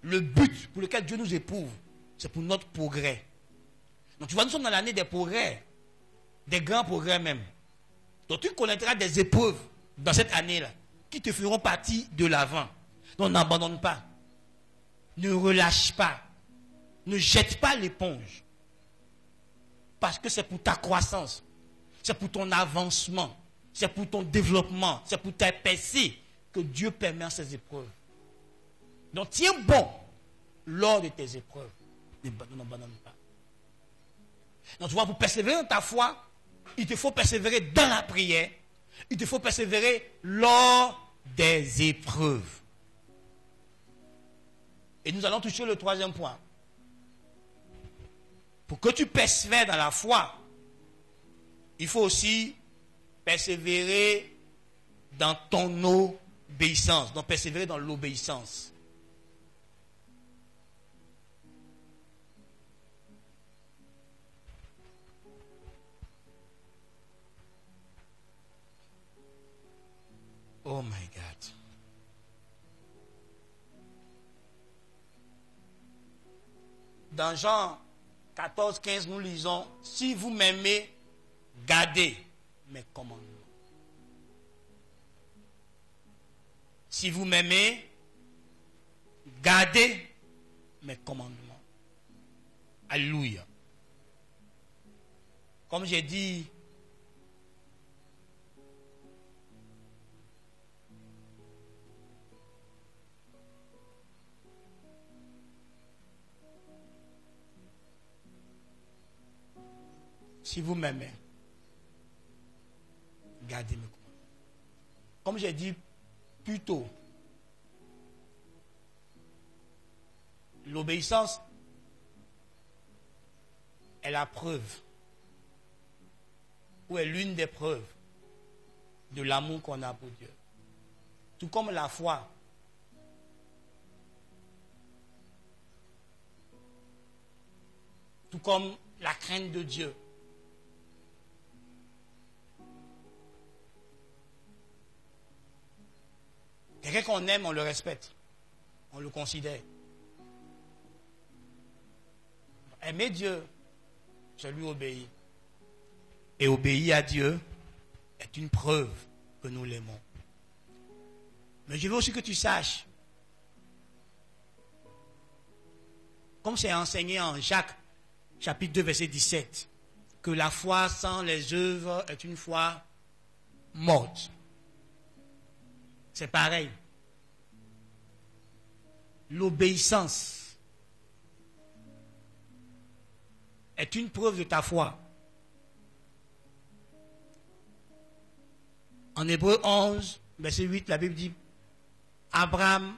Speaker 1: Le but pour lequel Dieu nous éprouve, c'est pour notre progrès. Donc tu vois, nous sommes dans l'année des progrès. Des grands progrès même. Donc tu connaîtras des épreuves dans cette année-là qui te feront partie de l'avant. Donc n'abandonne pas. Ne relâche pas. Ne jette pas l'éponge. parce que c'est pour ta croissance, c'est pour ton avancement, c'est pour ton développement, c'est pour ta percée que Dieu permet ces épreuves. Donc tiens bon lors de tes épreuves. N'abandonne pas. Donc tu vois, pour persévérer dans ta foi, il te faut persévérer dans la prière. Il te faut persévérer lors des épreuves. Et nous allons toucher le troisième point. Pour que tu persévères dans la foi, il faut aussi persévérer dans ton obéissance. Donc persévérer dans l'obéissance. Oh my God. Dans Jean 14, 15, nous lisons, si vous m'aimez, gardez mes commandements. Si vous m'aimez, gardez mes commandements. Alléluia. Comme j'ai dit, si vous m'aimez, gardez mes commandements. Comme j'ai dit plus tôt, l'obéissance est la preuve, ou est l'une des preuves de l'amour qu'on a pour Dieu. Tout comme la foi. Tout comme la crainte de Dieu. Quelqu'un qu'on aime, on le respecte. On le considère. Aimer Dieu, c'est lui obéir. Et obéir à Dieu est une preuve que nous l'aimons. Mais je veux aussi que tu saches, comme c'est enseigné en Jacques, chapitre 2, verset 17, que la foi sans les œuvres est une foi morte. C'est pareil. L'obéissance est une preuve de ta foi. En Hébreux 11, verset 8, la Bible dit, Abraham,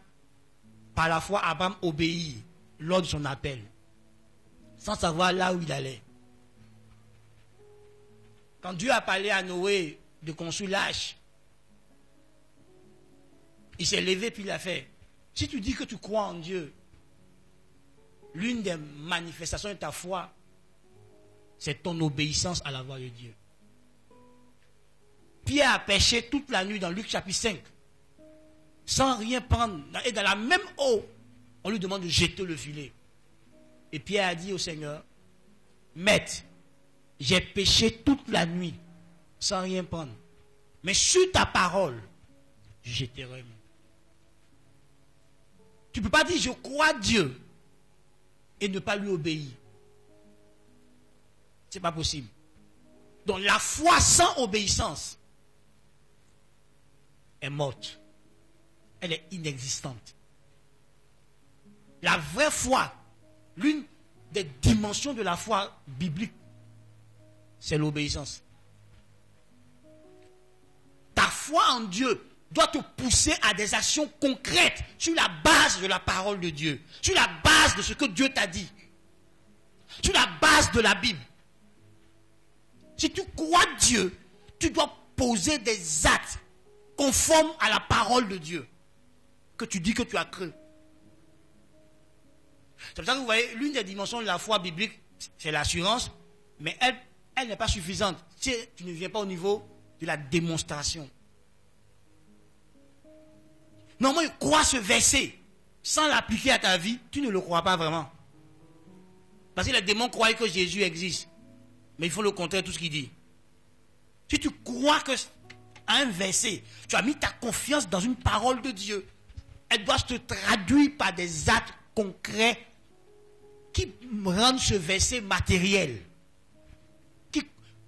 Speaker 1: par la foi, Abraham obéit lors de son appel, sans savoir là où il allait. Quand Dieu a parlé à Noé de construire l'arche, il s'est levé puis il l'a fait. Si tu dis que tu crois en Dieu, l'une des manifestations de ta foi, c'est ton obéissance à la voix de Dieu. Pierre a péché toute la nuit dans Luc chapitre 5, sans rien prendre. Et dans la même eau, on lui demande de jeter le filet. Et Pierre a dit au Seigneur, Maître, j'ai péché toute la nuit, sans rien prendre. Mais sur ta parole, je jetterai. Tu ne peux pas dire je crois Dieu et ne pas lui obéir. Ce n'est pas possible. Donc la foi sans obéissance est morte. Elle est inexistante. La vraie foi, l'une des dimensions de la foi biblique, c'est l'obéissance. Ta foi en Dieu doit te pousser à des actions concrètes sur la base de la parole de Dieu, sur la base de ce que Dieu t'a dit, sur la base de la Bible. Si tu crois Dieu, tu dois poser des actes conformes à la parole de Dieu que tu dis que tu as cru. C'est pour ça que vous voyez, l'une des dimensions de la foi biblique, c'est l'assurance, mais elle n'est pas suffisante si tu ne viens pas au niveau de la démonstration. Normalement, crois ce verset sans l'appliquer à ta vie, tu ne le crois pas vraiment. Parce que les démons croient que Jésus existe. Mais ils font le contraire de tout ce qu'il dit. Si tu crois que à un verset, tu as mis ta confiance dans une parole de Dieu, elle doit se traduire par des actes concrets qui rendent ce verset matériel.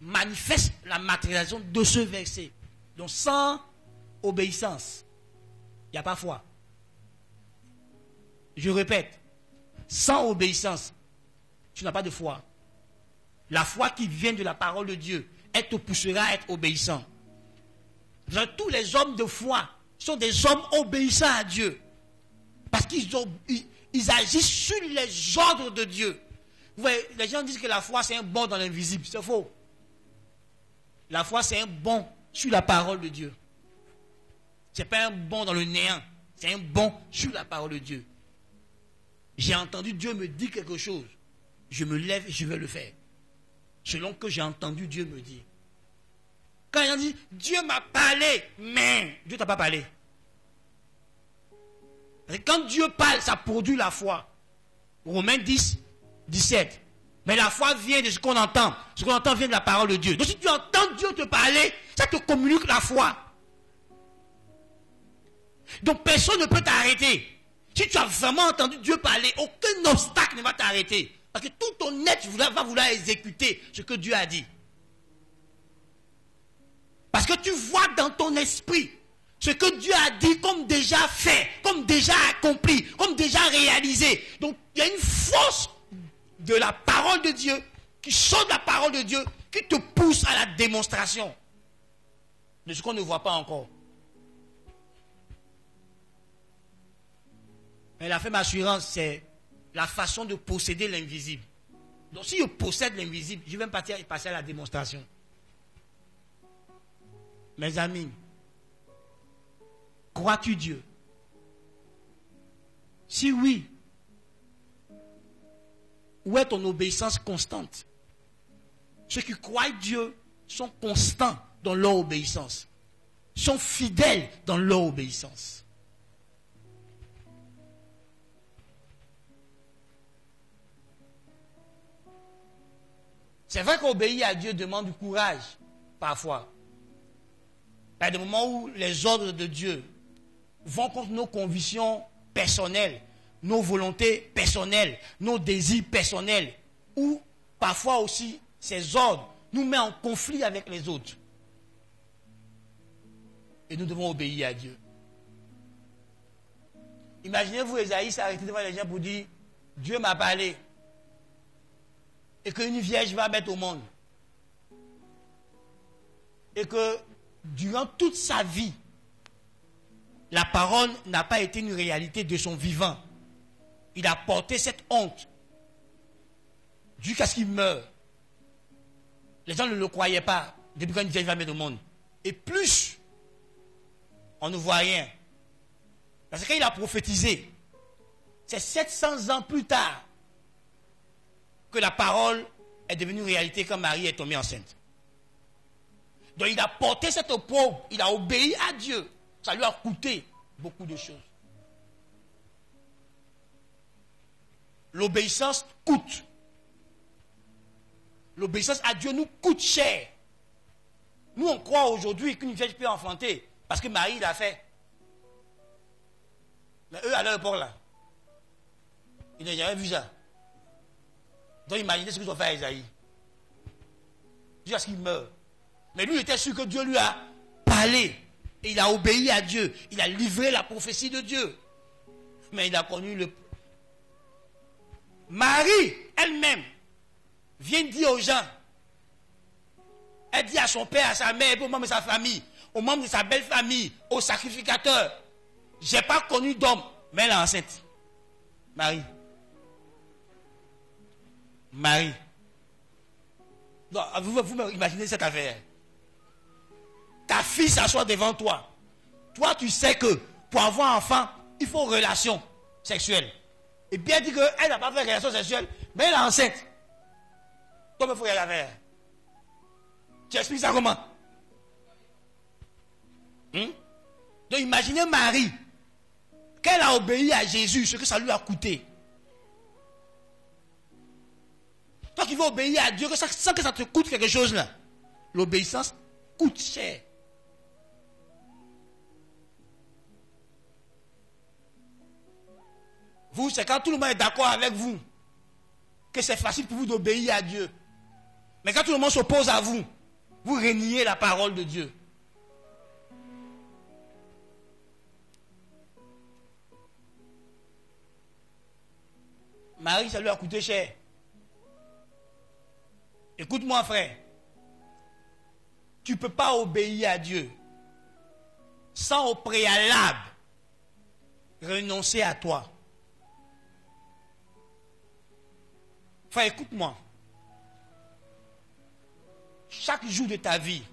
Speaker 1: manifeste la matérialisation de ce verset. Donc sans obéissance, il n'y a pas foi. Je répète, sans obéissance, tu n'as pas de foi. La foi qui vient de la parole de Dieu, elle te poussera à être obéissant. Tous les hommes de foi sont des hommes obéissants à Dieu. Parce qu'ils agissent sur les ordres de Dieu. Vous voyez, les gens disent que la foi c'est un bond dans l'invisible. C'est faux. La foi c'est un bond sur la parole de Dieu. Ce n'est pas un bond dans le néant. C'est un bond sur la parole de Dieu. J'ai entendu Dieu me dire quelque chose. Je me lève et je vais le faire. Selon que j'ai entendu Dieu me dire. Quand ils ont dit, Dieu m'a parlé, mais Dieu ne t'a pas parlé. Parce que quand Dieu parle, ça produit la foi. Romains 10, 17. Mais la foi vient de ce qu'on entend. Ce qu'on entend vient de la parole de Dieu. Donc si tu entends Dieu te parler, ça te communique la foi. Donc personne ne peut t'arrêter. Si tu as vraiment entendu Dieu parler, aucun obstacle ne va t'arrêter. Parce que tout ton être va vouloir exécuter ce que Dieu a dit. Parce que tu vois dans ton esprit ce que Dieu a dit comme déjà fait, comme déjà accompli, comme déjà réalisé. Donc il y a une force de la parole de Dieu qui sort de la parole de Dieu, qui te pousse à la démonstration de ce qu'on ne voit pas encore. Mais la ferme assurance, c'est la façon de posséder l'invisible. Donc si je possède l'invisible, je vais passer à la démonstration. Mes amis, crois-tu Dieu? Si oui, où est ton obéissance constante? Ceux qui croient Dieu sont constants dans leur obéissance, sont fidèles dans leur obéissance. C'est vrai qu'obéir à Dieu demande du courage, parfois. Il y a des moments où les ordres de Dieu vont contre nos convictions personnelles, nos volontés personnelles, nos désirs personnels, ou parfois aussi ces ordres nous mettent en conflit avec les autres. Et nous devons obéir à Dieu. Imaginez-vous Esaïe s'arrêter devant les gens pour dire « Dieu m'a parlé » et qu'une vierge va mettre au monde. Et que durant toute sa vie, la parole n'a pas été une réalité de son vivant. Il a porté cette honte jusqu'à ce qu'il meure. Les gens ne le croyaient pas depuis qu'une vierge va mettre au monde. Et plus, on ne voit rien. Parce que quand il a prophétisé, c'est 700 ans plus tard que la parole est devenue réalité quand Marie est tombée enceinte. Donc il a porté cette pauvre, il a obéi à Dieu. Ça lui a coûté beaucoup de choses. L'obéissance coûte. L'obéissance à Dieu nous coûte cher. Nous on croit aujourd'hui qu'une vierge peut enfanter parce que Marie l'a fait. Mais eux à leur époque là, ils n'ont jamais vu ça. Donc imaginez ce qu'ils ont fait à Esaïe. Jusqu'à ce qu'il meure. Mais lui, il était sûr que Dieu lui a parlé. Et il a obéi à Dieu. Il a livré la prophétie de Dieu. Mais il a connu le... Marie, elle-même, vient dire aux gens. Elle dit à son père, à sa mère, aux membres de sa famille, aux membres de sa belle famille, aux sacrificateurs. Je n'ai pas connu d'homme, mais elle est enceinte. Marie. Marie. Donc, vous imaginez cette affaire. Ta fille s'assoit devant toi. Toi, tu sais que pour avoir un enfant, il faut relation sexuelle. Et bien dit qu'elle n'a pas fait relation sexuelle, mais elle est enceinte. Toi, il faut rien faire. Tu expliques ça comment? Donc, imaginez Marie, qu'elle a obéi à Jésus, ce que ça lui a coûté. Toi qui veux obéir à Dieu, sans que ça te coûte quelque chose là, l'obéissance coûte cher. Vous, c'est quand tout le monde est d'accord avec vous que c'est facile pour vous d'obéir à Dieu. Mais quand tout le monde s'oppose à vous, vous reniez la parole de Dieu. Marie, ça lui a coûté cher. Écoute-moi, frère. Tu ne peux pas obéir à Dieu sans au préalable renoncer à toi. Frère, écoute-moi. Chaque jour de ta vie,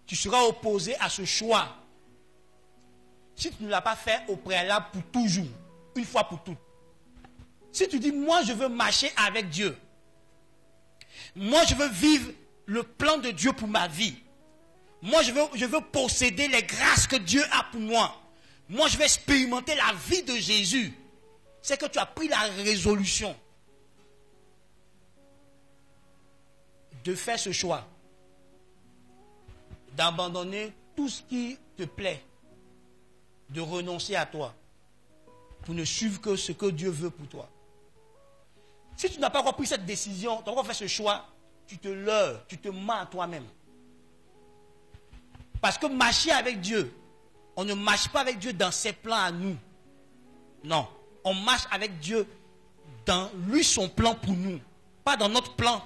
Speaker 1: tu seras opposé à ce choix. Si tu ne l'as pas fait au préalable pour toujours, une fois pour toutes. Si tu dis, moi je veux marcher avec Dieu. Moi je veux vivre le plan de Dieu pour ma vie. Moi je veux posséder les grâces que Dieu a pour moi. Moi je veux expérimenter la vie de Jésus. C'est que tu as pris la résolution de faire ce choix. D'abandonner tout ce qui te plaît. De renoncer à toi. Pour ne suivre que ce que Dieu veut pour toi. Si tu n'as pas encore pris cette décision, tu n'as pas encore fait ce choix, tu te leurres, tu te mens à toi-même. Parce que marcher avec Dieu, on ne marche pas avec Dieu dans ses plans à nous. Non, on marche avec Dieu dans lui son plan pour nous, pas dans notre plan.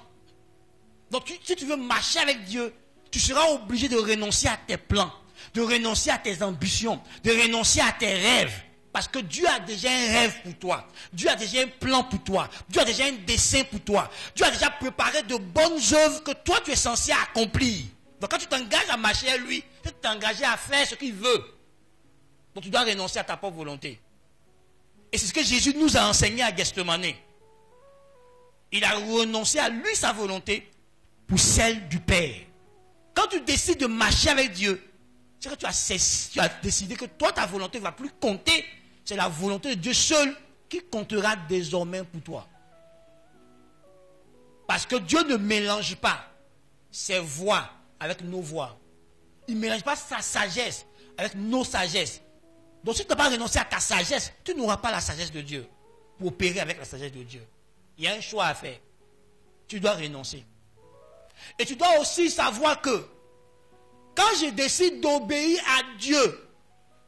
Speaker 1: Donc si tu veux marcher avec Dieu, tu seras obligé de renoncer à tes plans, de renoncer à tes ambitions, de renoncer à tes rêves. Parce que Dieu a déjà un rêve pour toi. Dieu a déjà un plan pour toi. Dieu a déjà un dessein pour toi. Dieu a déjà préparé de bonnes œuvres que toi tu es censé accomplir. Donc quand tu t'engages à marcher à lui, tu t'es engagé à faire ce qu'il veut. Donc tu dois renoncer à ta propre volonté. Et c'est ce que Jésus nous a enseigné à Gethsemane. Il a renoncé à lui sa volonté pour celle du Père. Quand tu décides de marcher avec Dieu, c'est que tu as décidé que toi ta volonté ne va plus compter. C'est la volonté de Dieu seul qui comptera désormais pour toi. Parce que Dieu ne mélange pas ses voies avec nos voies. Il ne mélange pas sa sagesse avec nos sagesses. Donc si tu n'as pas renoncé à ta sagesse, tu n'auras pas la sagesse de Dieu pour opérer avec la sagesse de Dieu. Il y a un choix à faire. Tu dois renoncer. Et tu dois aussi savoir que quand je décide d'obéir à Dieu,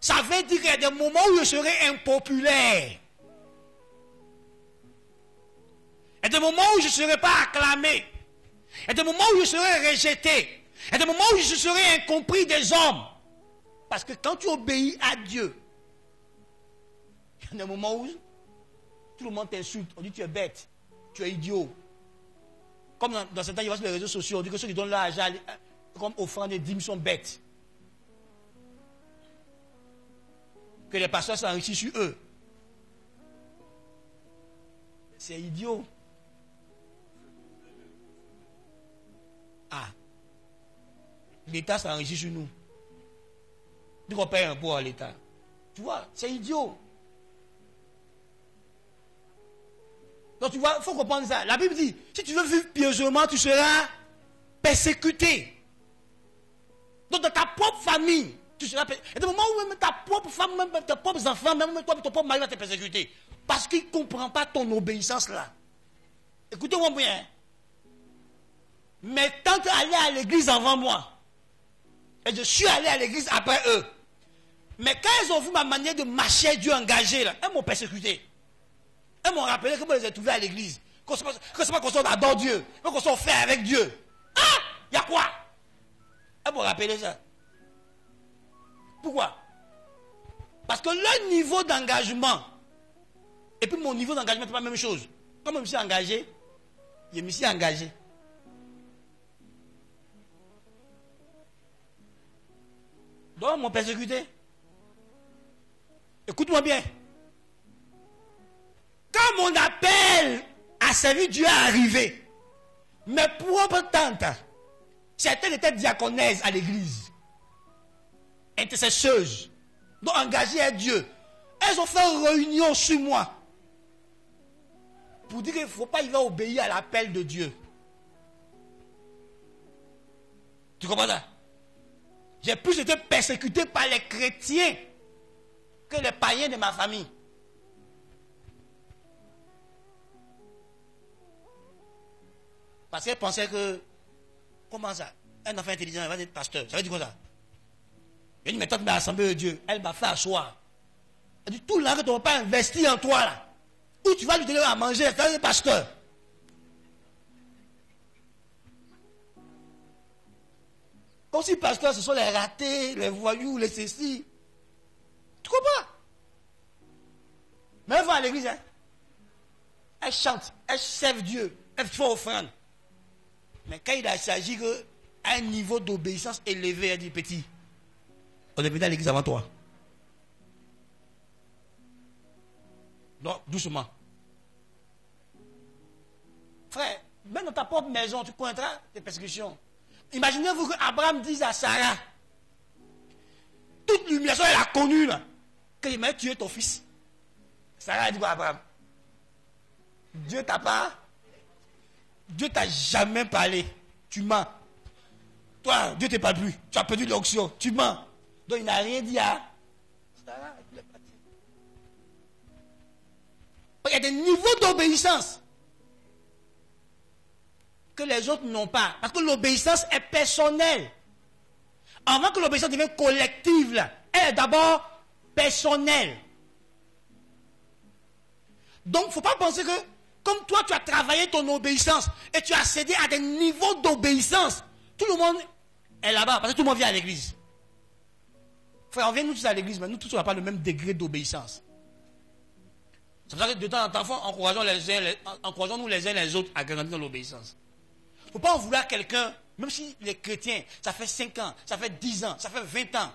Speaker 1: ça veut dire qu'il y a des moments où je serai impopulaire. Il y a des moments où je ne serai pas acclamé. Il y a des moments où je serai rejeté. Il y a des moments où je serai incompris des hommes. Parce que quand tu obéis à Dieu, il y a des moments où tout le monde t'insulte. On dit tu es bête, tu es idiot. Comme dans certains sur les réseaux sociaux, on dit que ceux qui donnent l'argent comme offrande et dîmes sont bêtes. Que les pasteurs s'enrichissent sur eux. C'est idiot. Ah. L'État s'enrichit sur nous. Dès qu'on paye un impôt à l'État. Tu vois, c'est idiot. Donc tu vois, il faut comprendre ça. La Bible dit, si tu veux vivre pieusement, tu seras persécuté. Donc dans ta propre famille, tu seras persécuté. Il y a des moments où même ta propre femme, même tes propres enfants, même toi, ton propre mari va te persécuter. Parce qu'il ne comprend pas ton obéissance là. Écoutez-moi bien. Mes tantes allaient à l'église avant moi. Et je suis allé à l'église après eux. Mais quand elles ont vu ma manière de marcher Dieu engagé là, elles m'ont persécuté. Elles m'ont rappelé que moi je les ai trouvés à l'église. Que ce n'est pas qu'on soit adore Dieu, mais qu'on soit fait avec Dieu. Ah, il y a quoi? Elles m'ont rappelé ça. Pourquoi? Parce que leur niveau d'engagement et puis mon niveau d'engagement n'est pas la même chose. Comme je me suis engagé, je me suis engagé. Donc, ils m'ont persécuté. Écoute-moi bien. Quand mon appel à servir Dieu est arrivé, mes propres tantes, certaines étaient diaconesses à l'église, intercesseuses, donc engagées à Dieu. Elles ont fait une réunion sur moi pour dire qu'il ne faut pas y va obéir à l'appel de Dieu. Tu comprends ça? J'ai plus été persécuté par les chrétiens que les païens de ma famille. Parce qu'elle pensait que, comment ça? Un enfant intelligent, il va être pasteur. Ça veut dire quoi ça? Il dit, mais toi, tu m'as assemblé de Dieu. Elle m'a fait asseoir. Elle dit, tout l'argent que tu n'as pas investi en toi, là, où tu vas lui donner à manger, tu es pasteur. Comme si pasteur, ce sont les ratés, les voyous, les ceci. Tu comprends? Mais elle va à l'église, hein? Elle chante, elle serve Dieu, elle fait offrande. Mais quand il s'agit qu'à un niveau d'obéissance élevé, elle dit, petit, on est venu à l'église avant toi. Donc, doucement. Frère, même dans ta propre maison, tu pointeras tes persécutions. Imaginez-vous qu'Abraham dise à Sarah, toute l'humiliation, elle a connue, là, qu'il m'a tué ton fils. Sarah a dit quoi à Abraham? Dieu t'a jamais parlé. Tu mens. Toi, Dieu t'a pas plu. Tu as perdu l'onction. Tu mens. Donc il n'a rien dit à Sarah. Il y a des niveaux d'obéissance que les autres n'ont pas. Parce que l'obéissance est personnelle. Avant que l'obéissance devienne collective, là, elle est d'abord personnelle. Donc, il ne faut pas penser que, comme toi, tu as travaillé ton obéissance et tu as cédé à des niveaux d'obéissance, tout le monde est là-bas, parce que tout le monde vient à l'église. Frère, on vient nous tous à l'église, mais nous tous, on n'a pas le même degré d'obéissance. C'est pour ça que de temps en temps, encourageons-nous les uns les autres à grandir dans l'obéissance. Il ne faut pas en vouloir quelqu'un, même si les chrétiens, ça fait 5 ans, ça fait 10 ans, ça fait 20 ans,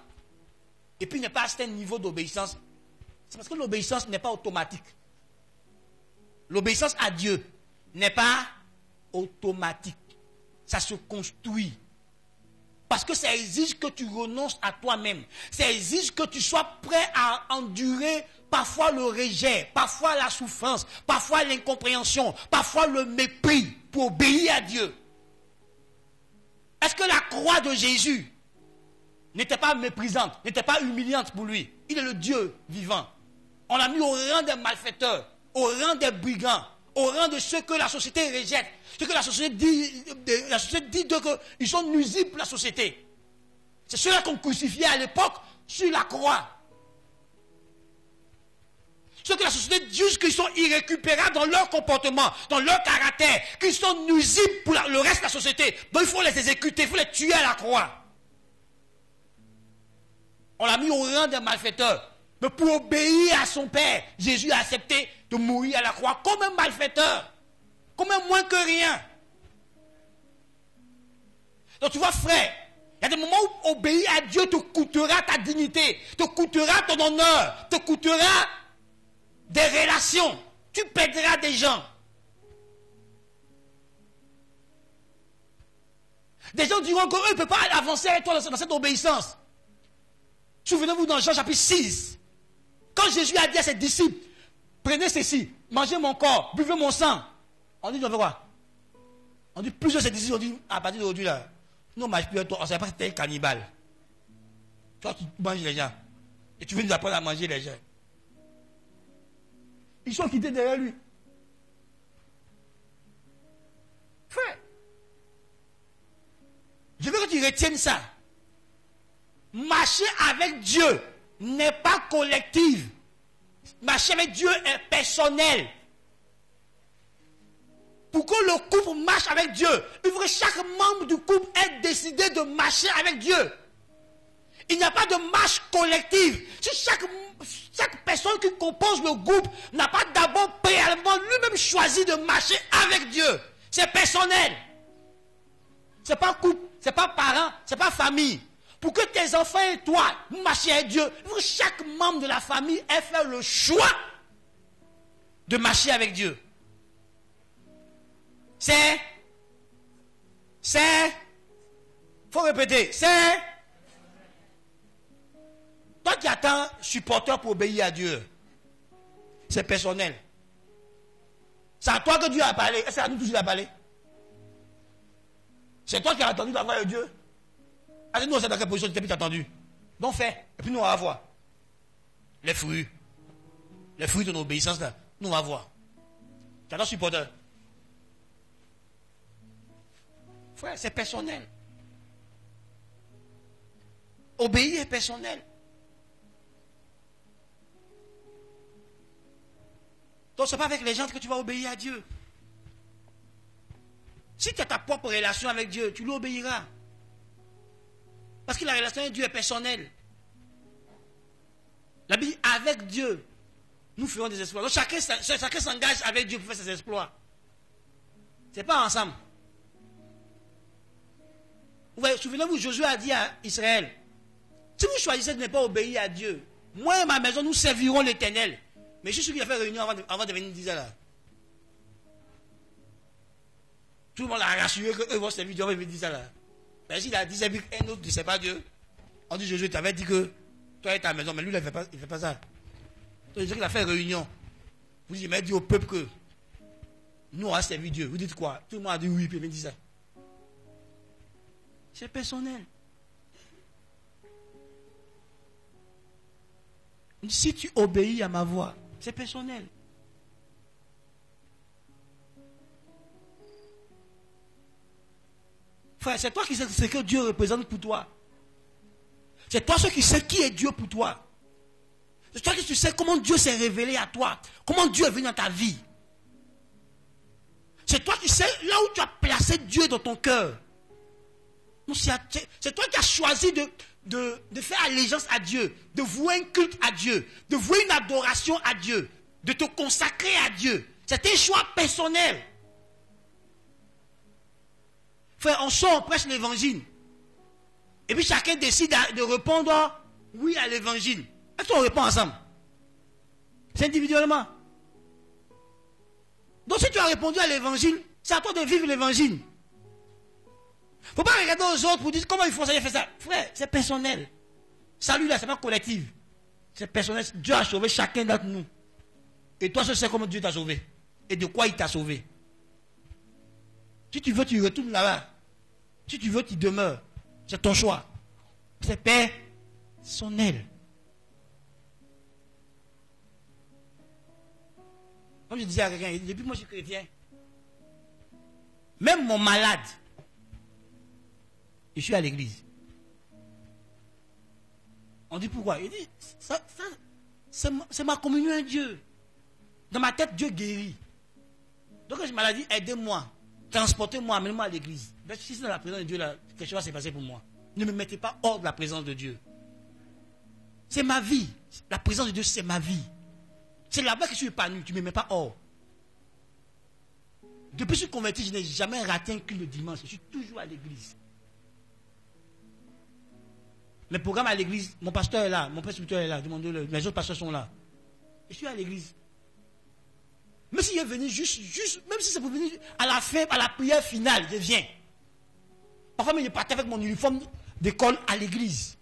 Speaker 1: et puis il n'est pas à ce niveau d'obéissance. C'est parce que l'obéissance n'est pas automatique. L'obéissance à Dieu n'est pas automatique. Ça se construit. Parce que ça exige que tu renonces à toi-même. Ça exige que tu sois prêt à endurer parfois le rejet, parfois la souffrance, parfois l'incompréhension, parfois le mépris pour obéir à Dieu. Est-ce que la croix de Jésus n'était pas méprisante, n'était pas humiliante pour lui? Il est le Dieu vivant. On l'a mis au rang des malfaiteurs, au rang des brigands, au rang de ceux que la société rejette, ceux que la société dit qu'ils sont nuisibles pour la société. C'est ceux-là qu'on crucifiait à l'époque sur la croix. Ceux que la société dit qu'ils sont irrécupérables dans leur comportement, dans leur caractère, qu'ils sont nuisibles pour le reste de la société. Donc il faut les exécuter, il faut les tuer à la croix. On l'a mis au rang des malfaiteurs. Mais pour obéir à son Père, Jésus a accepté de mourir à la croix comme un malfaiteur, comme un moins que rien. Donc tu vois, frère, il y a des moments où obéir à Dieu te coûtera ta dignité, te coûtera ton honneur, te coûtera des relations. Tu perdras des gens. Des gens diront qu'eux ne peuvent pas avancer avec toi dans cette obéissance. Souvenez-vous dans Jean chapitre 6. Quand Jésus a dit à ses disciples, prenez ceci, mangez mon corps, buvez mon sang. On dit, on fait quoi? On dit, plusieurs de ses disciples ont dit, à partir d'aujourd'hui, là, nous on ne mange plus avec toi, on ne sait pas que tu es un cannibale. Toi, tu manges les gens. Et tu veux nous apprendre à manger les gens. Ils sont quittés derrière lui. Frère, je veux que tu retiennes ça. Marcher avec Dieu n'est pas collectif. Marcher avec Dieu est personnel. Pour que le couple marche avec Dieu, il faut que chaque membre du couple ait décidé de marcher avec Dieu. Il n'y a pas de marche collective. Si chaque personne qui compose le groupe n'a pas d'abord préalablement lui-même choisi de marcher avec Dieu, c'est personnel. C'est pas couple, c'est pas parent, c'est pas famille. Pour que tes enfants et toi marchiez avec Dieu, il faut que chaque membre de la famille ait fait le choix de marcher avec Dieu. Faut répéter, toi qui attends supporter pour obéir à Dieu, c'est personnel. C'est à toi que Dieu a parlé. Est-ce que c'est à nous tous qu'il a parlé? C'est toi qui as entendu la voix de Dieu. Alors nous, on sait dans quelle position tu t'es entendu. Donc fais. Et puis nous, on va voir. Les fruits de nos obéissances, là, nous, on va voir. Tu attends supporter. Frère, c'est personnel. Obéir est personnel. Donc, ce n'est pas avec les gens que tu vas obéir à Dieu. Si tu as ta propre relation avec Dieu, tu lui obéiras. Parce que la relation avec Dieu est personnelle. La Bible dit, avec Dieu, nous ferons des exploits. Donc, chacun s'engage avec Dieu pour faire ses exploits. Ce n'est pas ensemble. Vous voyez, souvenez-vous, Josué a dit à Israël, si vous choisissez de ne pas obéir à Dieu, moi et ma maison, nous servirons l'Éternel. Mais je suis sûr qu'il a fait réunion avant de venir dire là. Tout le monde a rassuré qu'eux vont servir Dieu avant de venir dire ça là. Mais s'il a dit servir un autre, c'est pas Dieu. On dit Josué, tu avais dit que toi et ta maison, mais lui, il ne fait pas ça. Donc, il a fait réunion. Vous dites, mais dit au peuple que nous, on a servi Dieu. Vous dites quoi? Tout le monde a dit oui, puis il dit ça. C'est personnel. Si tu obéis à ma voix, c'est personnel. Frère, c'est toi qui sais ce que Dieu représente pour toi. C'est toi qui sais qui est Dieu pour toi. C'est toi qui sais comment Dieu s'est révélé à toi. Comment Dieu est venu dans ta vie. C'est toi qui sais là où tu as placé Dieu dans ton cœur. C'est toi qui as choisi de faire allégeance à Dieu, de vouer un culte à Dieu, de vouer une adoration à Dieu, de te consacrer à Dieu. C'est un choix personnel. Frère, on sort, on prêche l'évangile. Et puis chacun décide de répondre oui à l'évangile. Est-ce qu'on répond ensemble? C'est individuellement. Donc si tu as répondu à l'évangile, c'est à toi de vivre l'évangile. Il ne faut pas regarder aux autres pour dire comment ils font ça, ils font ça. Frère, c'est personnel. Salut là, c'est pas collectif. C'est personnel. Dieu a sauvé chacun d'entre nous. Et toi, je sais comment Dieu t'a sauvé. Et de quoi il t'a sauvé. Si tu veux, tu retournes là-bas. Si tu veux, tu demeures. C'est ton choix. C'est personnel. Comme je disais à quelqu'un, depuis que moi je suis chrétien, même mon malade, je suis à l'église. On dit pourquoi? Il dit, c'est ma communion avec Dieu. Dans ma tête, Dieu guérit. Donc quand j'ai maladie, aidez-moi. Transportez-moi, amenez-moi à l'église. Si c'est dans la présence de Dieu, là, quelque chose va se passer pour moi. Ne me mettez pas hors de la présence de Dieu. C'est ma vie. La présence de Dieu, c'est ma vie. C'est là-bas que je suis épanoui. Tu ne me mets pas hors. Depuis que je suis converti, je n'ai jamais raté un culte le dimanche. Je suis toujours à l'église. Le programme à l'église, mon pasteur est là, mon père spirituel est là, demandez-le, mes autres pasteurs sont là. Je suis à l'église. Même s'il est venu juste, même si c'est pour venir à la fin, à la prière finale, je viens. Parfois, je partais avec mon uniforme d'école à l'église.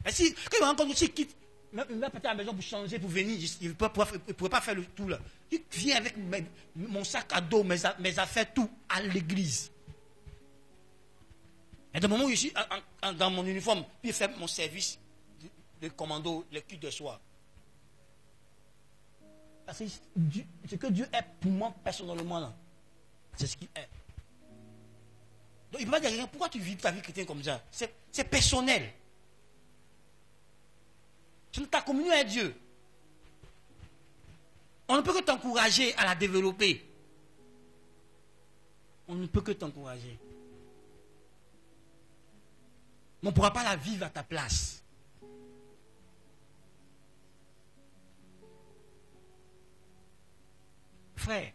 Speaker 1: Et si, quand il me rencontre, il quitte, il va partir à la maison pour changer, pour venir, il ne pourrait pas faire le tout là. Il vient avec mon sac à dos, mes affaires, tout, à l'église. Et de moment où je suis dans mon uniforme, puis je fais mon service de commando, le culte de soir. Parce que ce que Dieu est pour moi personnellement, là, c'est ce qu'il est. Donc il ne peut pas dire rien. Pourquoi tu vis ta vie chrétienne comme ça? C'est personnel. C'est ta communion avec Dieu. On ne peut que t'encourager à la développer. On ne peut que t'encourager. Mais on ne pourra pas la vivre à ta place. Frère,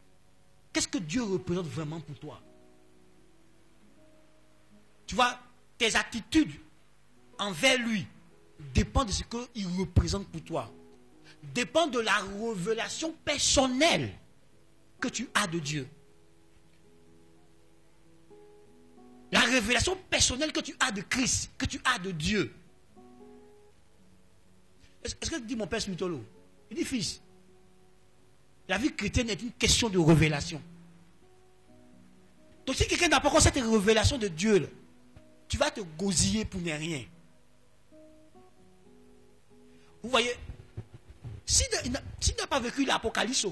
Speaker 1: qu'est-ce que Dieu représente vraiment pour toi? Tu vois, tes attitudes envers lui dépendent de ce qu'il représente pour toi. Dépendent de la révélation personnelle que tu as de Dieu. La révélation personnelle que tu as de Christ, que tu as de Dieu. Est-ce que dit mon père spirituel? Il dit, fils, la vie chrétienne est une question de révélation. Donc si quelqu'un n'a pas encore cette révélation de Dieu, là, tu vas te gosiller pour ne rien. Vous voyez, s'il n'a pas vécu l'Apocalypse,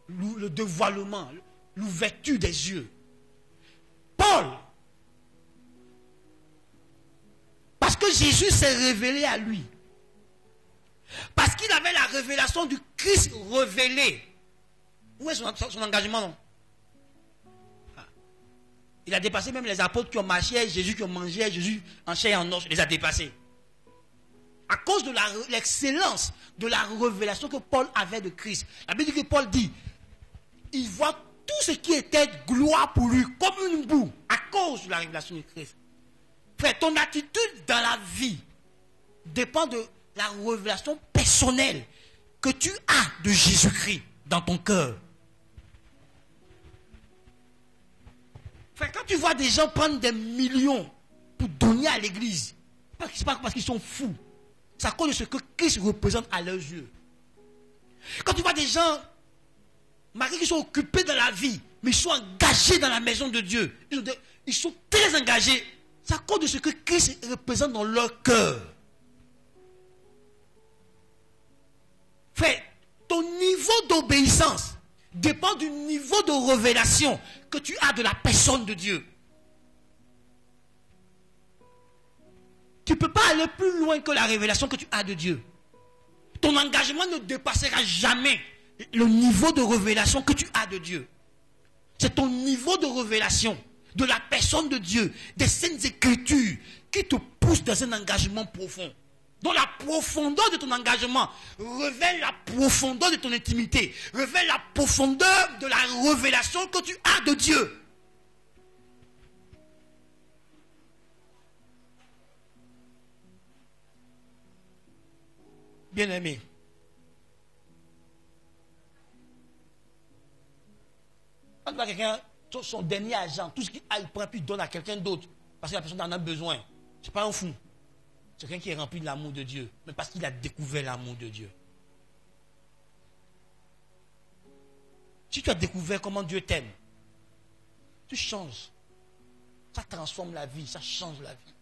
Speaker 1: le dévoilement, l'ouverture des yeux, Paul, que Jésus s'est révélé à lui. Parce qu'il avait la révélation du Christ révélé. Où est son engagement, non? Il a dépassé même les apôtres qui ont marché avec Jésus, qui ont mangé avec Jésus en chair et en os. Il les a dépassés. À cause de l'excellence de la révélation que Paul avait de Christ. La Bible dit que Paul dit, il voit tout ce qui était gloire pour lui comme une boue à cause de la révélation de Christ. Frère, ton attitude dans la vie dépend de la révélation personnelle que tu as de Jésus-Christ dans ton cœur. Frère, quand tu vois des gens prendre des millions pour donner à l'église, c'est pas parce qu'ils sont fous. C'est à cause de ce que Christ représente à leurs yeux. Quand tu vois des gens, malgré qu'ils sont occupés dans la vie, mais ils sont engagés dans la maison de Dieu, ils sont très engagés, c'est à cause de ce que Christ représente dans leur cœur. Frère, ton niveau d'obéissance dépend du niveau de révélation que tu as de la personne de Dieu. Tu ne peux pas aller plus loin que la révélation que tu as de Dieu. Ton engagement ne dépassera jamais le niveau de révélation que tu as de Dieu. C'est ton niveau de révélation de la personne de Dieu, des saintes écritures, qui te pousse dans un engagement profond. Donc la profondeur de ton engagement révèle la profondeur de ton intimité, révèle la profondeur de la révélation que tu as de Dieu. Bien-aimé, quand tu vois quelqu'un, son dernier agent, tout ce qu'il a, il prend puis il donne à quelqu'un d'autre, parce que la personne en a besoin, c'est pas un fou. C'est quelqu'un qui est rempli de l'amour de Dieu, mais parce qu'il a découvert l'amour de Dieu. Si tu as découvert comment Dieu t'aime, tu changes. Ça transforme la vie, ça change la vie.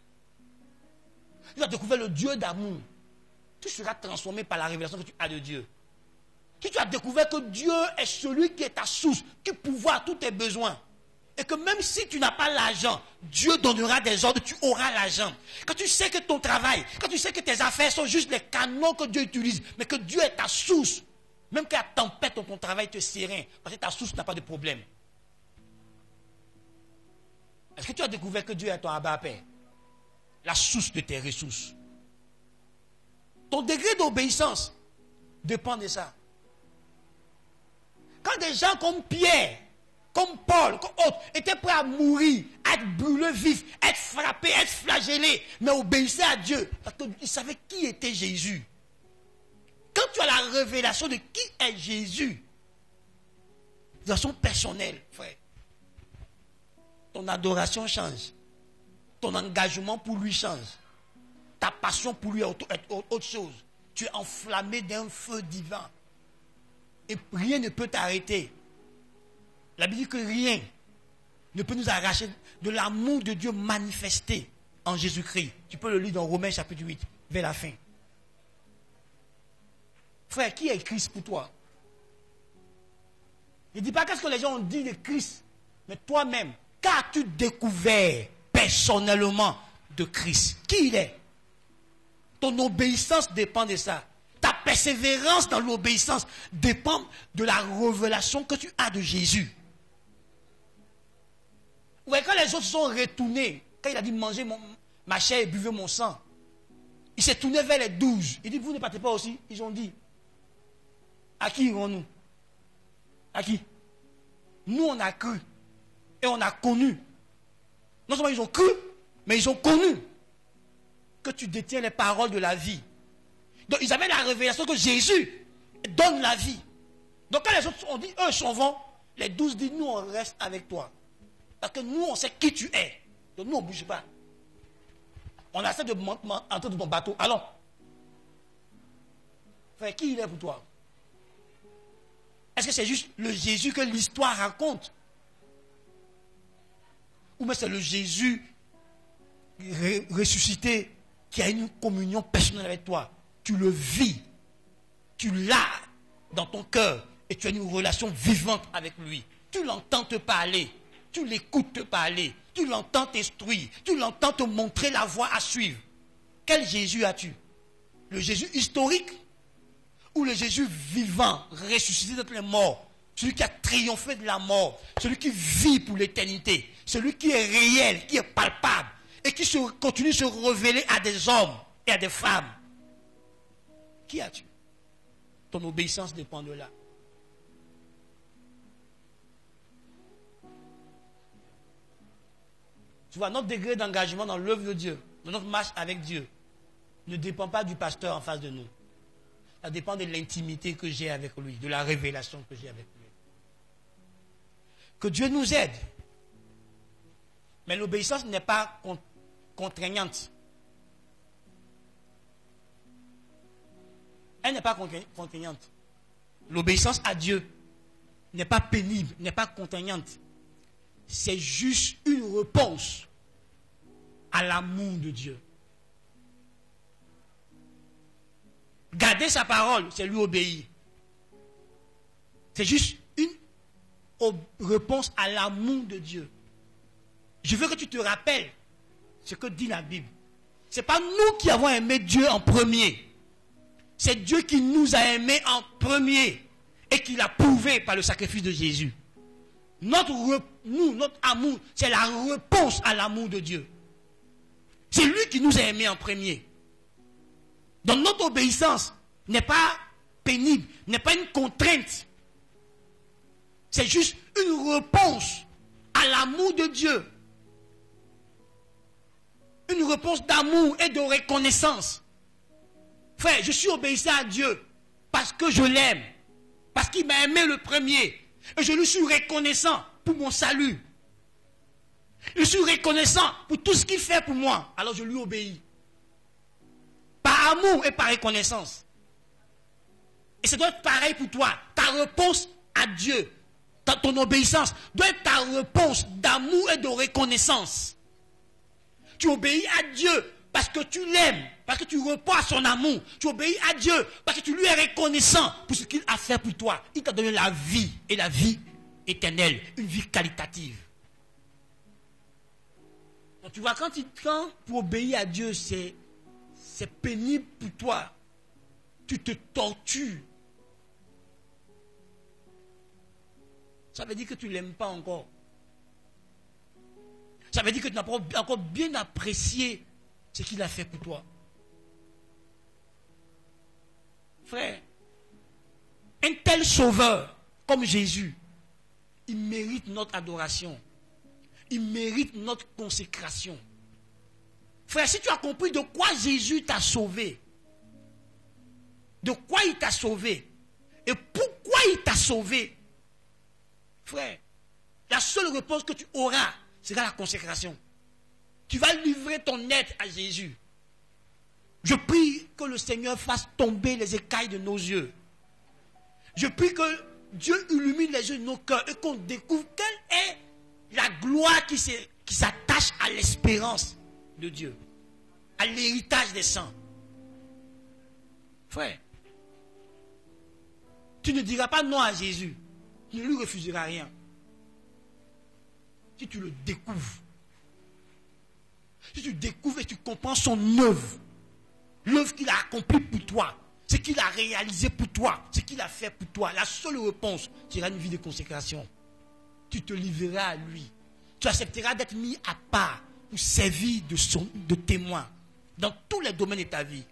Speaker 1: Si tu as découvert le Dieu d'amour, tu seras transformé par la révélation que tu as de Dieu. Si tu as découvert que Dieu est celui qui est ta source, qui pourvoit tous tes besoins, et que même si tu n'as pas l'argent, Dieu donnera des ordres, tu auras l'argent. Quand tu sais que ton travail, quand tu sais que tes affaires sont juste les canaux que Dieu utilise, mais que Dieu est ta source, même que la tempête dans ton travail te serein, parce que ta source n'a pas de problème. Est-ce que tu as découvert que Dieu est ton Abba-Père, la source de tes ressources? Ton degré d'obéissance dépend de ça. Quand des gens comme Pierre, comme Paul, comme autres, étaient prêts à mourir, à être brûlés vifs, à être frappés, à être flagellés, mais obéissaient à Dieu, parce qu'ils savaient qui était Jésus. Quand tu as la révélation de qui est Jésus, de façon personnelle, frère, ton adoration change, ton engagement pour lui change, ta passion pour lui est autre chose. Tu es enflammé d'un feu divin, et rien ne peut t'arrêter. La Bible dit que rien ne peut nous arracher de l'amour de Dieu manifesté en Jésus-Christ. Tu peux le lire dans Romains chapitre 8, vers la fin. Frère, qui est Christ pour toi? Ne dis pas qu'est-ce que les gens ont dit de Christ, mais toi-même, qu'as-tu découvert personnellement de Christ? Qui il est? Ton obéissance dépend de ça. Ta persévérance dans l'obéissance dépend de la révélation que tu as de Jésus. Ouais, quand les autres se sont retournés, quand il a dit mangez ma chair et buvez mon sang, il s'est tourné vers les 12. Il dit vous ne partez pas aussi? Ils ont dit à qui irons-nous? À qui? Nous on a cru et on a connu. Non seulement ils ont cru, mais ils ont connu que tu détiens les paroles de la vie. Donc ils avaient la révélation que Jésus donne la vie. Donc quand les autres ont dit eux s'en vont, les 12 disent nous on reste avec toi. Parce que nous, on sait qui tu es. Donc nous, on ne bouge pas. On essaie de entrer dans ton bateau. Allons. Frère, qui il est pour toi? Est-ce que c'est juste le Jésus que l'histoire raconte? Ou bien c'est le Jésus ressuscité qui a une communion personnelle avec toi? Tu le vis. Tu l'as dans ton cœur. Et tu as une relation vivante avec lui. Tu l'entends te parler. Tu l'écoutes te parler, tu l'entends t'instruire, tu l'entends te montrer la voie à suivre. Quel Jésus as-tu? Le Jésus historique ou le Jésus vivant, ressuscité d'entre les morts? Celui qui a triomphé de la mort, celui qui vit pour l'éternité, celui qui est réel, qui est palpable et qui continue de se révéler à des hommes et à des femmes. Qui as-tu? Ton obéissance dépend de là. Tu vois, notre degré d'engagement dans l'œuvre de Dieu, dans notre marche avec Dieu, ne dépend pas du pasteur en face de nous. Ça dépend de l'intimité que j'ai avec lui, de la révélation que j'ai avec lui. Que Dieu nous aide. Mais l'obéissance n'est pas contraignante. Elle n'est pas contraignante. L'obéissance à Dieu n'est pas pénible, n'est pas contraignante. C'est juste une réponse à l'amour de Dieu. Garder sa parole, c'est lui obéir. C'est juste une réponse à l'amour de Dieu. Je veux que tu te rappelles ce que dit la Bible. Ce n'est pas nous qui avons aimé Dieu en premier. C'est Dieu qui nous a aimés en premier et qui l'a prouvé par le sacrifice de Jésus. Notre amour, c'est la réponse à l'amour de Dieu. C'est lui qui nous a aimés en premier. Donc notre obéissance n'est pas pénible, n'est pas une contrainte. C'est juste une réponse à l'amour de Dieu. Une réponse d'amour et de reconnaissance. Frère, je suis obéissant à Dieu parce que je l'aime, parce qu'il m'a aimé le premier. Et je lui suis reconnaissant pour mon salut. Je suis reconnaissant pour tout ce qu'il fait pour moi. Alors je lui obéis. Par amour et par reconnaissance. Et ça doit être pareil pour toi. Ta réponse à Dieu, ton obéissance doit être ta réponse d'amour et de reconnaissance. Tu obéis à Dieu parce que tu l'aimes, parce que tu réponds à son amour. Tu obéis à Dieu parce que tu lui es reconnaissant pour ce qu'il a fait pour toi. Il t'a donné la vie et la vie éternelle, une vie qualitative. Donc tu vois, quand pour obéir à Dieu, c'est pénible pour toi. Tu te tortures. Ça veut dire que tu ne l'aimes pas encore. Ça veut dire que tu n'as pas encore bien apprécié ce qu'il a fait pour toi. Frère, un tel sauveur comme Jésus, il mérite notre adoration. Il mérite notre consécration. Frère, si tu as compris de quoi Jésus t'a sauvé, de quoi il t'a sauvé, et pourquoi il t'a sauvé, frère, la seule réponse que tu auras sera la consécration. Tu vas livrer ton être à Jésus. Je prie que le Seigneur fasse tomber les écailles de nos yeux. Je prie que Dieu illumine les yeux de nos cœurs et qu'on découvre quelle est la gloire qui s'attache à l'espérance de Dieu, à l'héritage des saints. Frère, tu ne diras pas non à Jésus. Tu ne lui refuseras rien. Si tu le découvres, si tu découvres et tu comprends son œuvre, l'œuvre qu'il a accomplie pour toi, ce qu'il a réalisé pour toi, ce qu'il a fait pour toi, la seule réponse sera une vie de consécration. Tu te livreras à lui. Tu accepteras d'être mis à part pour servir de témoin dans tous les domaines de ta vie.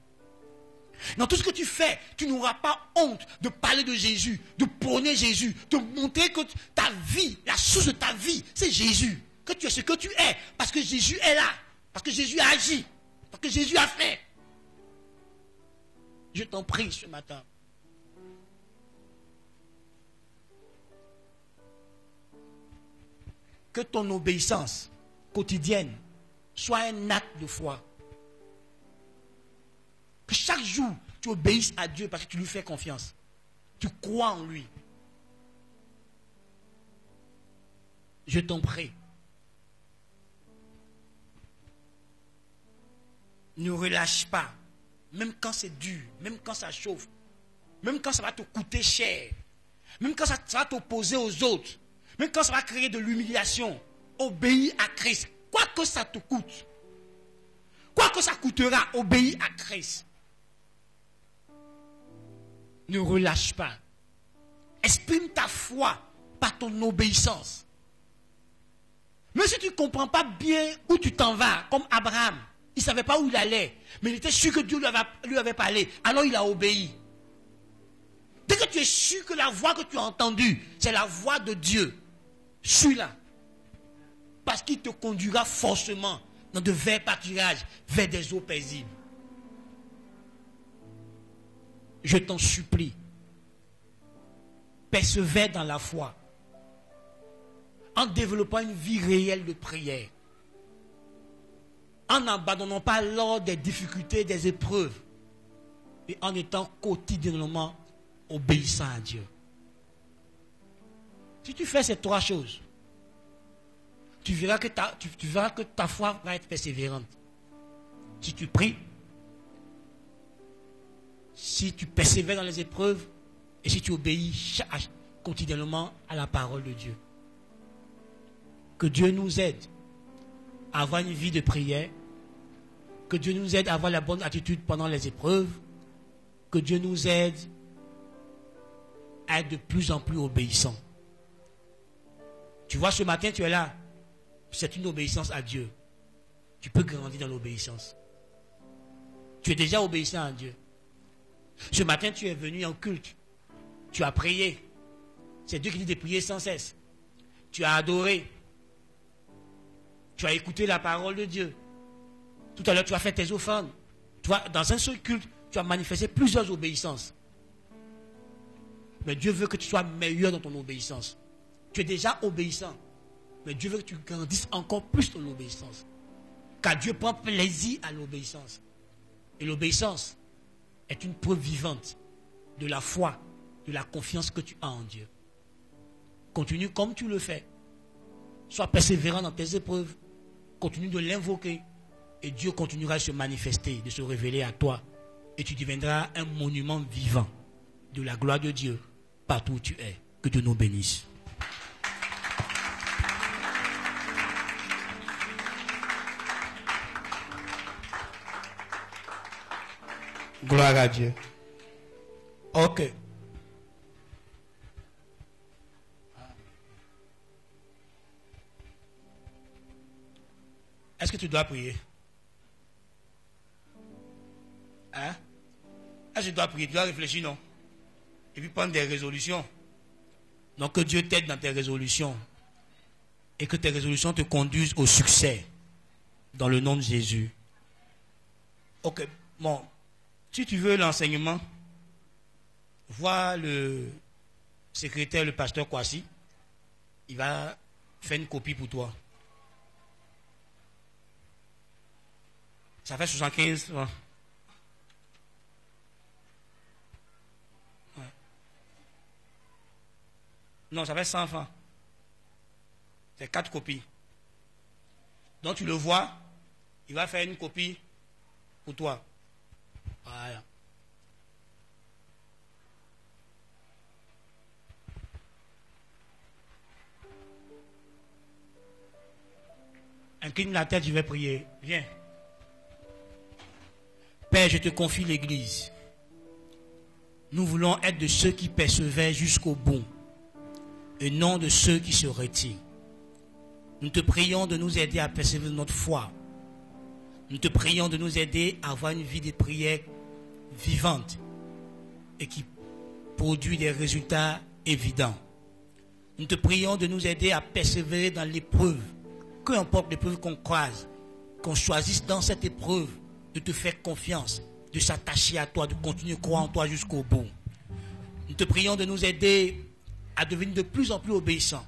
Speaker 1: Dans tout ce que tu fais, tu n'auras pas honte de parler de Jésus, de prôner Jésus, de montrer que ta vie, la source de ta vie, c'est Jésus. Que tu es ce que tu es, parce que Jésus est là, parce que Jésus a agi, parce que Jésus a fait. Je t'en prie ce matin. Que ton obéissance quotidienne soit un acte de foi. Que chaque jour, tu obéisses à Dieu parce que tu lui fais confiance. Tu crois en lui. Je t'en prie. Ne relâche pas. Même quand c'est dur, même quand ça chauffe, même quand ça va te coûter cher, même quand ça va t'opposer aux autres, même quand ça va créer de l'humiliation, obéis à Christ, quoi que ça te coûte. Quoi que ça coûtera, obéis à Christ. Ne relâche pas. Exprime ta foi par ton obéissance. Même si tu ne comprends pas bien où tu t'en vas, comme Abraham, il ne savait pas où il allait, mais il était sûr que Dieu lui avait parlé, alors il a obéi. Dès que tu es sûr que la voix que tu as entendue, c'est la voix de Dieu, suis-la. Parce qu'il te conduira forcément dans de verts pâturages, vers des eaux paisibles. Je t'en supplie, persévère dans la foi, en développant une vie réelle de prière, en n'abandonnant pas lors des difficultés, des épreuves, et en étant quotidiennement obéissant à Dieu. Si tu fais ces trois choses, tu verras que ta foi va être persévérante. Si tu pries, si tu persévères dans les épreuves, et si tu obéis quotidiennement à la parole de Dieu. Que Dieu nous aide à avoir une vie de prière. Que Dieu nous aide à avoir la bonne attitude pendant les épreuves. Que Dieu nous aide à être de plus en plus obéissants. Tu vois, ce matin, tu es là. C'est une obéissance à Dieu. Tu peux grandir dans l'obéissance. Tu es déjà obéissant à Dieu. Ce matin, tu es venu en culte. Tu as prié. C'est Dieu qui dit de prier sans cesse. Tu as adoré. Tu as écouté la parole de Dieu. Tout à l'heure, tu as fait tes offrandes. Tu vois, dans un seul culte, tu as manifesté plusieurs obéissances. Mais Dieu veut que tu sois meilleur dans ton obéissance. Tu es déjà obéissant. Mais Dieu veut que tu grandisses encore plus dans l'obéissance. Car Dieu prend plaisir à l'obéissance. Et l'obéissance est une preuve vivante de la foi, de la confiance que tu as en Dieu. Continue comme tu le fais. Sois persévérant dans tes épreuves. Continue de l'invoquer. Et Dieu continuera de se manifester, de se révéler à toi. Et tu deviendras un monument vivant de la gloire de Dieu partout où tu es. Que Dieu nous bénisse. Gloire à Dieu. Ok. Est-ce que tu dois prier? Hein? Est-ce que tu dois prier? Tu dois réfléchir, non? Et puis prendre des résolutions. Donc que Dieu t'aide dans tes résolutions. Et que tes résolutions te conduisent au succès. Dans le nom de Jésus. Ok. Bon. Si tu veux l'enseignement, vois le secrétaire, le pasteur Kwasi. Il va faire une copie pour toi. Ça fait 75 francs. Ouais. Non, ça fait 100 francs. C'est 4 copies. Donc tu le vois, il va faire une copie pour toi. Voilà. Incline la tête, je vais prier. Viens. Père, je te confie l'Église. Nous voulons être de ceux qui persévèrent jusqu'au bout et non de ceux qui se retirent. Nous te prions de nous aider à persévérer notre foi. Nous te prions de nous aider à avoir une vie de prière vivante et qui produit des résultats évidents. Nous te prions de nous aider à persévérer dans l'épreuve. Peu importe l'épreuve qu'on croise, qu'on choisisse dans cette épreuve de te faire confiance, de s'attacher à toi, de continuer à croire en toi jusqu'au bout. Nous te prions de nous aider à devenir de plus en plus obéissants.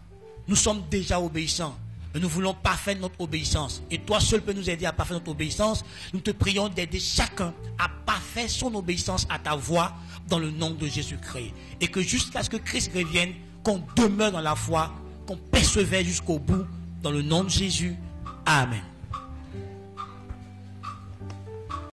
Speaker 1: Nous sommes déjà obéissants, mais nous voulons parfaire notre obéissance. Et toi seul peux nous aider à parfaire notre obéissance. Nous te prions d'aider chacun à parfaire son obéissance à ta voix dans le nom de Jésus-Christ. Et que jusqu'à ce que Christ revienne, qu'on demeure dans la foi, qu'on persévère jusqu'au bout dans le nom de Jésus. Amen.